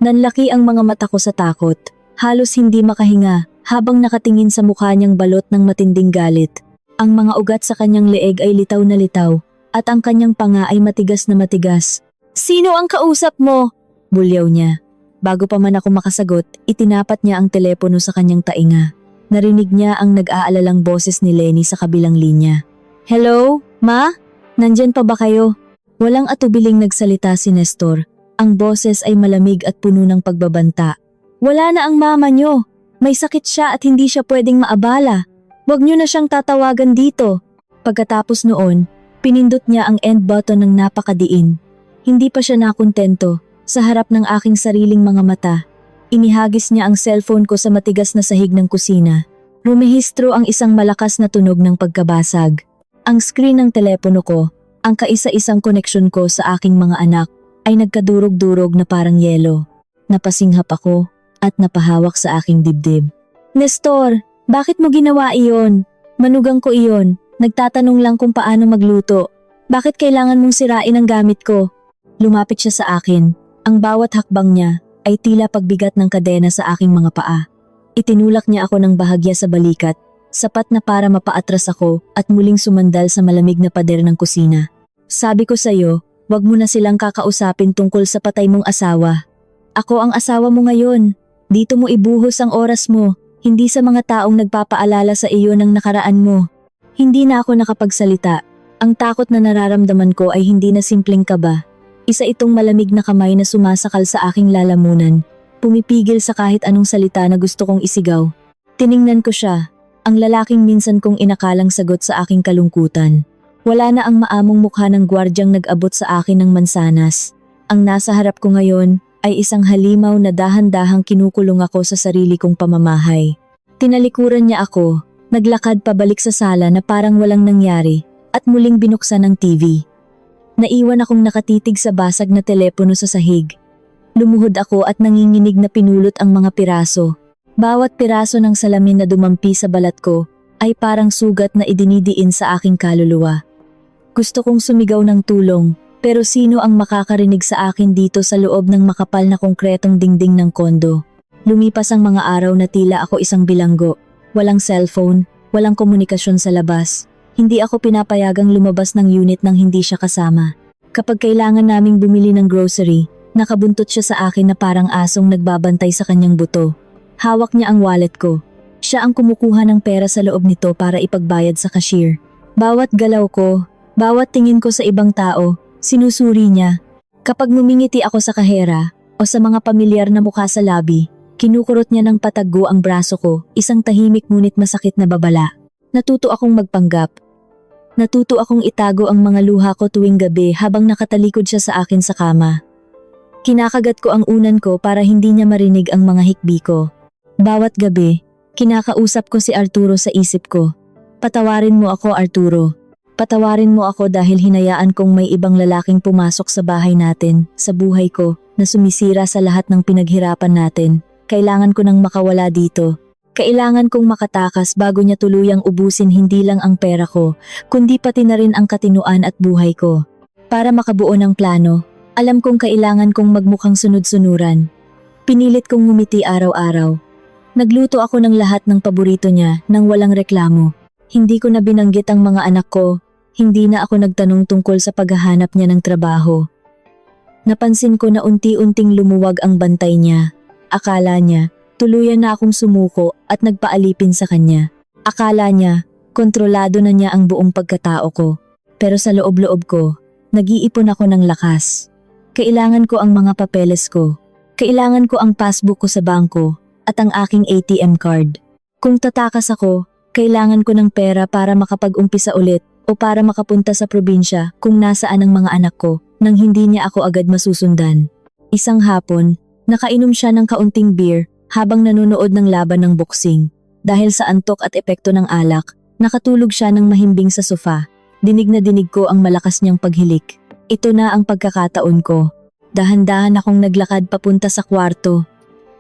Nanlaki ang mga mata ko sa takot, halos hindi makahinga habang nakatingin sa mukha niyang balot ng matinding galit. Ang mga ugat sa kanyang leeg ay litaw na litaw at ang kanyang panga ay matigas na matigas. Sino ang kausap mo? Bulyaw niya. Bago pa man ako makasagot, itinapat niya ang telepono sa kanyang tainga. Narinig niya ang nag-aalalang boses ni Lenny sa kabilang linya. Hello, Ma? Nandyan pa ba kayo? Walang atubiling nagsalita si Nestor Ang boses ay malamig at puno ng pagbabanta. Wala na ang mama nyo. May sakit siya at hindi siya pwedeng maabala. Huwag nyo na siyang tatawagan dito. Pagkatapos noon, pinindot niya ang end button ng napakadiin. Hindi pa siya nakontento. Sa harap ng aking sariling mga mata, inihagis niya ang cellphone ko sa matigas na sahig ng kusina. Rumehistro ang isang malakas na tunog ng pagkabasag. Ang screen ng telepono ko, ang kaisa-isang koneksyon ko sa aking mga anak, ay nagkadurog-durog na parang yelo. Napasinghap ako at napahawak sa aking dibdib. Nestor, bakit mo ginawa iyon? Manugang ko iyon. Nagtatanong lang kung paano magluto. Bakit kailangan mong sirain ang gamit ko? Lumapit siya sa akin. Ang bawat hakbang niya ay tila pagbigat ng kadena sa aking mga paa. Itinulak niya ako ng bahagya sa balikat, sapat na para mapaatras ako at muling sumandal sa malamig na pader ng kusina. Sabi ko sa'yo, wag mo na silang kakausapin tungkol sa patay mong asawa. Ako ang asawa mo ngayon. Dito mo ibuhos ang oras mo, hindi sa mga taong nagpapaalala sa iyo ng nakaraan mo. Hindi na ako nakapagsalita. Ang takot na nararamdaman ko ay hindi na simpleng kaba. Isa itong malamig na kamay na sumasakal sa aking lalamunan. Pumipigil sa kahit anong salita na gusto kong isigaw. Tiningnan ko siya, ang lalaking minsan kong inakalang sagot sa aking kalungkutan. Wala na ang maamong mukha ng gwardyang nag-abot sa akin ng mansanas. Ang nasa harap ko ngayon ay isang halimaw na dahan-dahang kinukulong ako sa sarili kong pamamahay. Tinalikuran niya ako, naglakad pabalik sa sala na parang walang nangyari at muling binuksan ang TV. Naiwan akong nakatitig sa basag na telepono sa sahig. Lumuhod ako at nanginginig na pinulot ang mga piraso. Bawat piraso ng salamin na dumampi sa balat ko ay parang sugat na idinidiin sa aking kaluluwa. Gusto kong sumigaw ng tulong, pero sino ang makakarinig sa akin dito sa loob ng makapal na konkretong dingding ng kondo? Lumipas ang mga araw na tila ako isang bilanggo. Walang cellphone, walang komunikasyon sa labas. Hindi ako pinapayagang lumabas ng unit nang hindi siya kasama. Kapag kailangan naming bumili ng grocery, nakabuntot siya sa akin na parang asong nagbabantay sa kanyang buto. Hawak niya ang wallet ko. Siya ang kumukuha ng pera sa loob nito para ipagbayad sa cashier. Bawat galaw ko, bawat tingin ko sa ibang tao, sinusuri niya. Kapag ngumingiti ako sa kahera o sa mga pamilyar na mukha sa lobby, kinukurot niya ng pataggo ang braso ko, isang tahimik ngunit masakit na babala. Natuto akong magpanggap. Natuto akong itago ang mga luha ko tuwing gabi habang nakatalikod siya sa akin sa kama. Kinakagat ko ang unan ko para hindi niya marinig ang mga hikbi ko. Bawat gabi, kinakausap ko si Arturo sa isip ko. Patawarin mo ako, Arturo. Patawarin mo ako dahil hinayaan kong may ibang lalaking pumasok sa bahay natin, sa buhay ko, na sumisira sa lahat ng pinaghirapan natin. Kailangan ko nang makawala dito. Kailangan kong makatakas bago niya tuluyang ubusin hindi lang ang pera ko, kundi pati na rin ang katinuan at buhay ko. Para makabuo ng plano, alam kong kailangan kong magmukhang sunod-sunuran. Pinilit kong ngumiti araw-araw. Nagluto ako ng lahat ng paborito niya nang walang reklamo. Hindi ko na binanggit ang mga anak ko, hindi na ako nagtanong tungkol sa paghahanap niya ng trabaho. Napansin ko na unti-unting lumuwag ang bantay niya. Akala niya, tuluyan na akong sumuko at nagpaalipin sa kanya. Akala niya, kontrolado na niya ang buong pagkatao ko. Pero sa loob-loob ko, nag-iipon ako ng lakas. Kailangan ko ang mga papeles ko. Kailangan ko ang passbook ko sa bangko at ang aking ATM card. Kung tatakas ako, kailangan ko ng pera para makapag-umpisa ulit o para makapunta sa probinsya kung nasaan ang mga anak ko nang hindi niya ako agad masusundan. Isang hapon, nakainom siya ng kaunting beer habang nanonood ng laban ng boxing. Dahil sa antok at epekto ng alak, nakatulog siya ng mahimbing sa sofa. Dinig na dinig ko ang malakas niyang paghilik. Ito na ang pagkakataon ko. Dahan-dahan akong naglakad papunta sa kwarto.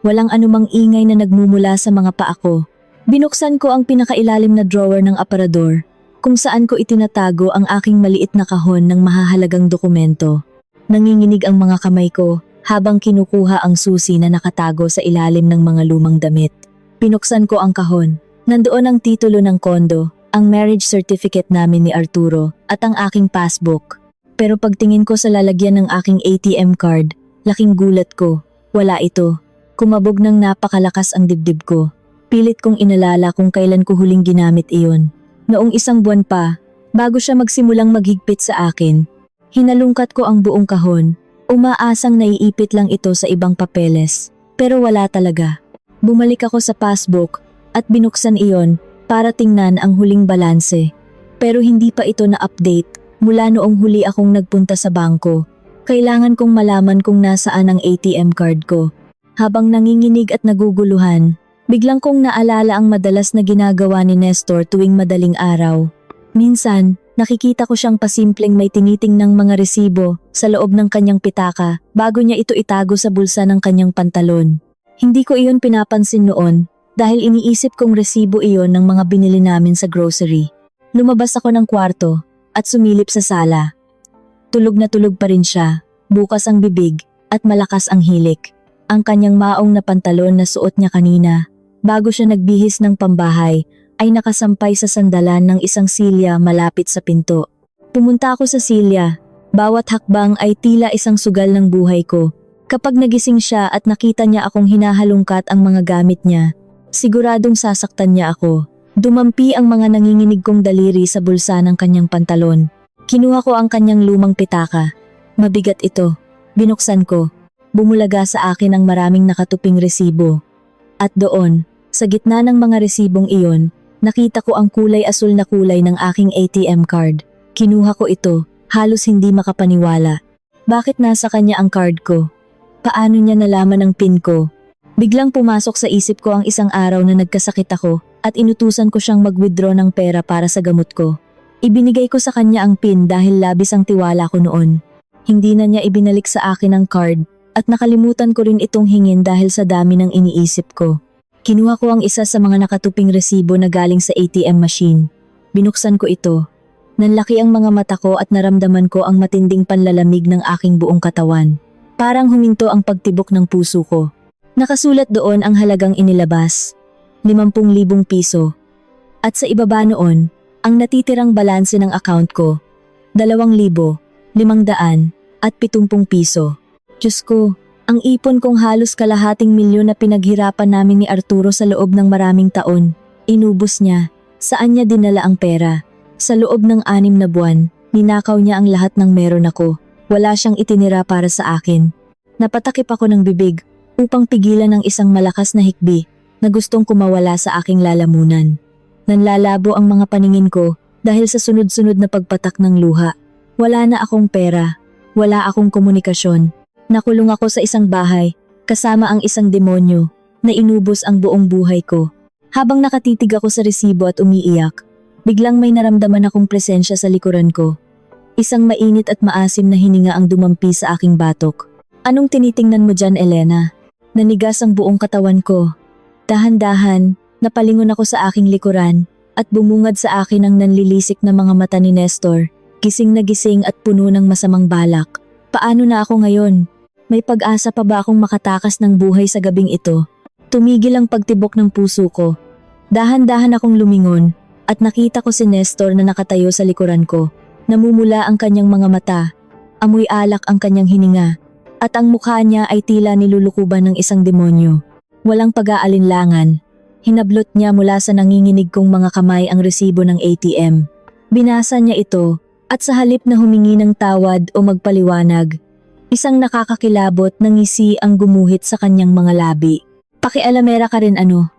Walang anumang ingay na nagmumula sa mga paa ko. Binuksan ko ang pinakailalim na drawer ng aparador, kung saan ko itinatago ang aking maliit na kahon ng mahahalagang dokumento. Nanginginig ang mga kamay ko habang kinukuha ang susi na nakatago sa ilalim ng mga lumang damit. Pinuksan ko ang kahon. Nandoon ang titulo ng kondo, ang marriage certificate namin ni Arturo at ang aking passbook. Pero pagtingin ko sa lalagyan ng aking ATM card, laking gulat ko. Wala ito. Kumabog ng napakalakas ang dibdib ko. Pilit kong inalala kung kailan ko huling ginamit iyon. Noong isang buwan pa, bago siya magsimulang maghigpit sa akin. Hinalungkat ko ang buong kahon, Umaasang naiipit lang ito sa ibang papeles, pero wala talaga. Bumalik ako sa passbook at binuksan iyon para tingnan ang huling balanse. Pero hindi pa ito na-update mula noong huli akong nagpunta sa bangko. Kailangan kong malaman kung nasaan ang ATM card ko. Habang nanginginig at naguguluhan, biglang kong naalala ang madalas na ginagawa ni Nestor tuwing madaling araw. Minsan, nakikita ko siyang pasimpleng may tinitingnang mga resibo sa loob ng kanyang pitaka bago niya ito itago sa bulsa ng kanyang pantalon. Hindi ko iyon pinapansin noon dahil iniisip kong resibo iyon ng mga binili namin sa grocery. Lumabas ako ng kwarto at sumilip sa sala. Tulog na tulog pa rin siya, bukas ang bibig at malakas ang hilik. Ang kanyang maong na pantalon na suot niya kanina bago siya nagbihis ng pambahay ay nakasampay sa sandalan ng isang silya malapit sa pinto. Pumunta ako sa silya. Bawat hakbang ay tila isang sugal ng buhay ko. Kapag nagising siya at nakita niya akong hinahalungkat ang mga gamit niya, siguradong sasaktan niya ako. Dumampi ang mga nanginginig kong daliri sa bulsa ng kanyang pantalon. Kinuha ko ang kanyang lumang pitaka. Mabigat ito. Binuksan ko. Bumulaga sa akin ang maraming nakatuping resibo. At doon, sa gitna ng mga resibong iyon, nakita ko ang kulay asul na kulay ng aking ATM card. Kinuha ko ito, halos hindi makapaniwala. Bakit nasa kanya ang card ko? Paano niya nalaman ang PIN ko? Biglang pumasok sa isip ko ang isang araw na nagkasakit ako at inutusan ko siyang mag-withdraw ng pera para sa gamot ko. Ibinigay ko sa kanya ang PIN dahil labis ang tiwala ko noon. Hindi na niya ibinalik sa akin ang card at nakalimutan ko rin itong hingin dahil sa dami ng iniisip ko. Kinuha ko ang isa sa mga nakatuping resibo na galing sa ATM machine. Binuksan ko ito. Nanlaki ang mga mata ko at naramdaman ko ang matinding panlalamig ng aking buong katawan. Parang huminto ang pagtibok ng puso ko. Nakasulat doon ang halagang inilabas, 50,000 piso. At sa ibaba noon, ang natitirang balanse ng account ko, 2,570 piso. Diyos ko, ang ipon kong halos kalahating milyon na pinaghirapan namin ni Arturo sa loob ng maraming taon, inubos niya. Saan niya dinala ang pera? Sa loob ng 6 na buwan, ninakaw niya ang lahat ng meron ako. Wala siyang itinira para sa akin. Napatakip ako ng bibig upang pigilan ang isang malakas na hikbi na gustong kumawala sa aking lalamunan. Nanlalabo ang mga paningin ko dahil sa sunod-sunod na pagpatak ng luha. Wala na akong pera, wala akong komunikasyon. Nakulong ako sa isang bahay, kasama ang isang demonyo, na inubos ang buong buhay ko. Habang nakatitig ako sa resibo at umiiyak, biglang may naramdaman akong presensya sa likuran ko. Isang mainit at maasim na hininga ang dumampi sa aking batok. Anong tinitingnan mo dyan, Elena? Nanigas ang buong katawan ko. Dahan-dahan, napalingon ako sa aking likuran at bumungad sa akin ang nanlilisik na mga mata ni Nestor. Gising na gising at puno ng masamang balak. Paano na ako ngayon? May pag-asa pa ba akong makatakas ng buhay sa gabing ito? Tumigil ang pagtibok ng puso ko. Dahan-dahan akong lumingon at nakita ko si Nestor na nakatayo sa likuran ko. Namumula ang kanyang mga mata, amoy alak ang kanyang hininga, at ang mukha niya ay tila nilulukuban ng isang demonyo. Walang pag-aalinlangan. Hinablot niya mula sa nanginginig kong mga kamay ang resibo ng ATM. Binasa niya ito at sa halip na humingi ng tawad o magpaliwanag, isang nakakakilabot na ngisi ang gumuhit sa kanyang mga labi. Pakialamera ka rin ano?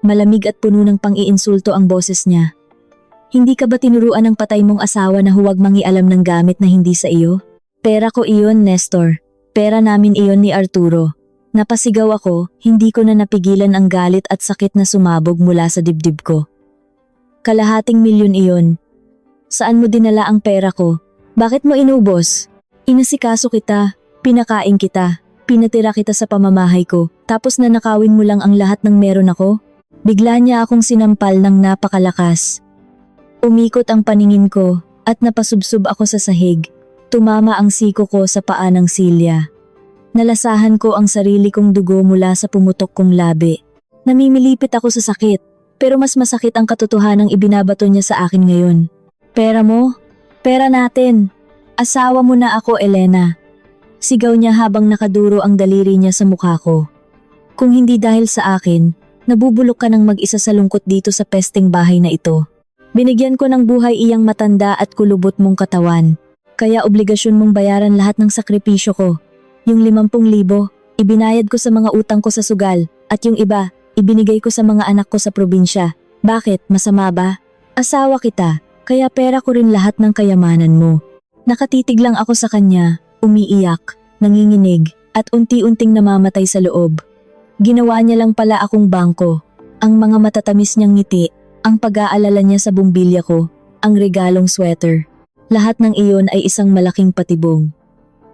Malamig at puno ng pang-iinsulto ang boses niya. Hindi ka ba tinuruan ng patay mong asawa na huwag mangialam ng gamit na hindi sa iyo? Pera ko iyon, Nestor. Pera namin iyon ni Arturo. Napasigaw ako, hindi ko na napigilan ang galit at sakit na sumabog mula sa dibdib ko. 250,000 iyon. Saan mo dinala ang pera ko? Bakit mo inubos? Inasikaso kita, pinakain kita, pinatira kita sa pamamahay ko, tapos nanakawin mo lang ang lahat ng meron ako? Bigla niya akong sinampal ng napakalakas. Umikot ang paningin ko at napasubsob ako sa sahig. Tumama ang siko ko sa paa ng silya. Nalasahan ko ang sarili kong dugo mula sa pumutok kong labi. Namimilipit ako sa sakit, pero mas masakit ang katotohanang ibinabato niya sa akin ngayon. Pera mo? Pera natin. Asawa mo na ako, Elena. Sigaw niya habang nakaduro ang daliri niya sa mukha ko. Kung hindi dahil sa akin, nabubulok ka ng mag-isa sa lungkot dito sa pesteng bahay na ito. Binigyan ko ng buhay iyang matanda at kulubot mong katawan. Kaya obligasyon mong bayaran lahat ng sakripisyo ko. Yung 50,000, ibinayad ko sa mga utang ko sa sugal, at yung iba, ibinigay ko sa mga anak ko sa probinsya. Bakit? Masama ba? Asawa kita, kaya pera ko rin lahat ng kayamanan mo. Nakatitig lang ako sa kanya, umiiyak, nanginginig, at unti-unting namamatay sa loob. Ginawa niya lang pala akong bangko. Ang mga matatamis niyang ngiti, ang pag-aalala niya sa bumbilya ko, ang regalong sweater. Lahat ng iyon ay isang malaking patibong.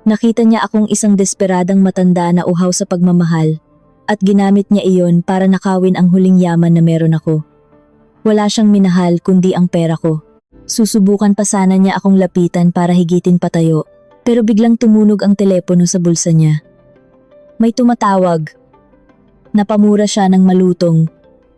Nakita niya akong isang desperadang matanda na uhaw sa pagmamahal, at ginamit niya iyon para nakawin ang huling yaman na meron ako. Wala siyang minahal kundi ang pera ko. Susubukan pa sana niya akong lapitan para higitin patayo, pero biglang tumunog ang telepono sa bulsa niya. May tumatawag. Napamura siya ng malutong,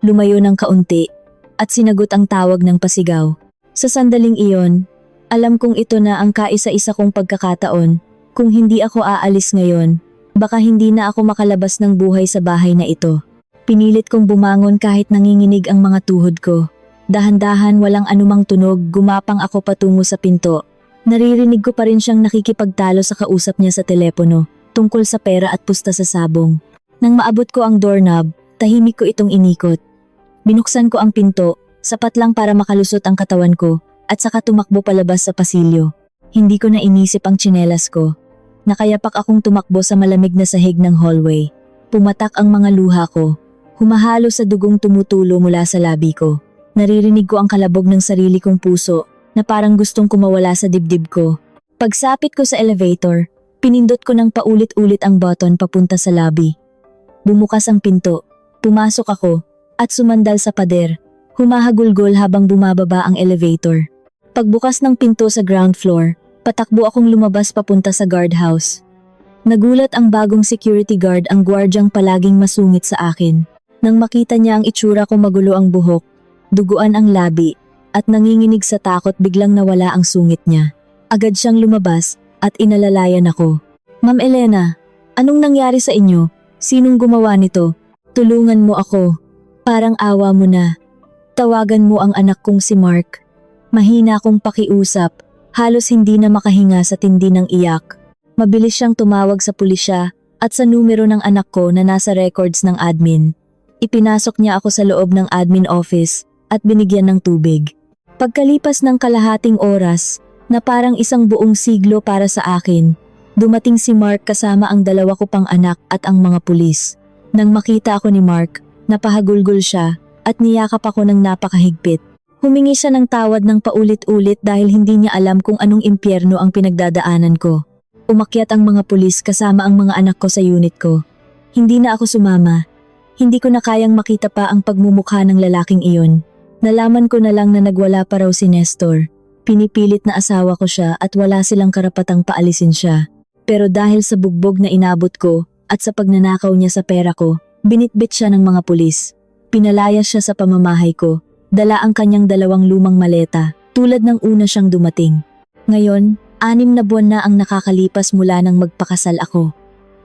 lumayo ng kaunti, at sinagot ang tawag ng pasigaw. Sa sandaling iyon, alam kong ito na ang kaisa-isa kong pagkakataon. Kung hindi ako aalis ngayon, baka hindi na ako makalabas ng buhay sa bahay na ito. Pinilit kong bumangon kahit nanginginig ang mga tuhod ko. Dahan-dahan walang anumang tunog, gumapang ako patungo sa pinto. Naririnig ko pa rin siyang nakikipagtalo sa kausap niya sa telepono, tungkol sa pera at pusta sa sabong. Nang maabot ko ang doorknob, tahimik ko itong inikot. Binuksan ko ang pinto, sapat lang para makalusot ang katawan ko, at saka tumakbo palabas sa pasilyo. Hindi ko na inisip ang tsinelas ko. Nakayapak akong tumakbo sa malamig na sahig ng hallway. Pumatak ang mga luha ko. Humahalo sa dugong tumutulo mula sa labi ko. Naririnig ko ang kalabog ng sarili kong puso na parang gustong kumawala sa dibdib ko. Pagsapit ko sa elevator, pinindot ko ng paulit-ulit ang button papunta sa lobby. Bumukas ang pinto. Pumasok ako at sumandal sa pader. Humahagulgol habang bumababa ang elevator. Pagbukas ng pinto sa ground floor, patakbo akong lumabas papunta sa guardhouse. Nagulat ang bagong security guard, ang gwardyang palaging masungit sa akin. Nang makita niya ang itsura ko, magulo ang buhok, duguan ang labi, at nanginginig sa takot, biglang nawala ang sungit niya. Agad siyang lumabas at inalalayan ako. Ma'am Elena, anong nangyari sa inyo? Sinong gumawa nito? Tulungan mo ako. Parang awa mo na. Tawagan mo ang anak kong si Mark. Mahina akong pakiusap, halos hindi na makahinga sa tindi ng iyak. Mabilis siyang tumawag sa pulisya at sa numero ng anak ko na nasa records ng admin. Ipinasok niya ako sa loob ng admin office at binigyan ng tubig. Pagkalipas ng kalahating oras, na parang isang buong siglo para sa akin, dumating si Mark kasama ang 2 ko pang anak at ang mga pulis. Nang makita ako ni Mark, napahagulgol siya at niyakap ako ng napakahigpit. Humingi siya ng tawad ng paulit-ulit dahil hindi niya alam kung anong impyerno ang pinagdadaanan ko. Umakyat ang mga pulis kasama ang mga anak ko sa unit ko. Hindi na ako sumama. Hindi ko na kayang makita pa ang pagmumukha ng lalaking iyon. Nalaman ko na lang na nagwala pa raw si Nestor. Pinipilit na asawa ko siya at wala silang karapatang paalisin siya. Pero dahil sa bugbog na inabot ko at sa pagnanakaw niya sa pera ko, binitbit siya ng mga pulis. Pinalayas siya sa pamamahay ko. Dala ang kanyang 2 lumang maleta, tulad ng una siyang dumating. Ngayon, 6 na buwan na ang nakakalipas mula nang magpakasal ako.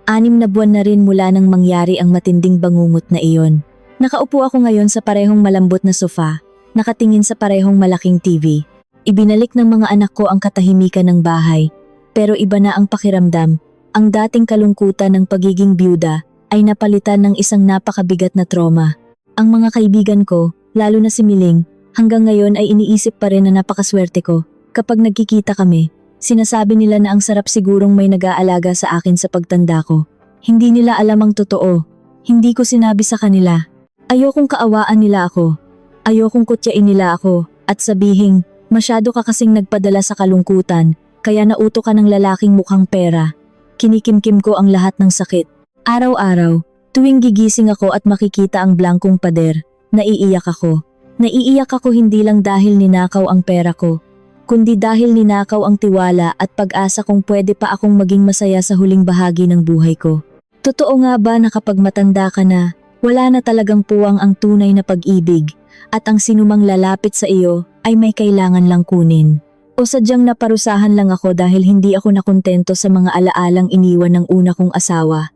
6 na buwan na rin mula nang mangyari ang matinding bangungot na iyon. Nakaupo ako ngayon sa parehong malambot na sofa, nakatingin sa parehong malaking TV. Ibinalik ng mga anak ko ang katahimikan ng bahay, pero iba na ang pakiramdam. Ang dating kalungkutan ng pagiging byuda ay napalitan ng isang napakabigat na trauma. Ang mga kaibigan ko, lalo na si Miling, hanggang ngayon ay iniisip pa rin na napakaswerte ko. Kapag nagkikita kami, sinasabi nila na ang sarap sigurong may nag-aalaga sa akin sa pagtanda ko. Hindi nila alam ang totoo. Hindi ko sinabi sa kanila. Ayokong kaawaan nila ako. Ayokong kutyain nila ako at sabihing, masyado ka kasing nagpadala sa kalungkutan, kaya nauto ka ng lalaking mukhang pera. Kinikimkim ko ang lahat ng sakit. Araw-araw, tuwing gigising ako at makikita ang blankong pader, naiiyak ako. Naiiyak ako hindi lang dahil ninakaw ang pera ko, kundi dahil ninakaw ang tiwala at pag-asa kong pwede pa akong maging masaya sa huling bahagi ng buhay ko. Totoo nga ba na kapag matanda ka na, wala na talagang puwang ang tunay na pag-ibig at ang sinumang lalapit sa iyo ay may kailangan lang kunin? O sadyang naparusahan lang ako dahil hindi ako nakontento sa mga alaalang iniwan ng una kong asawa?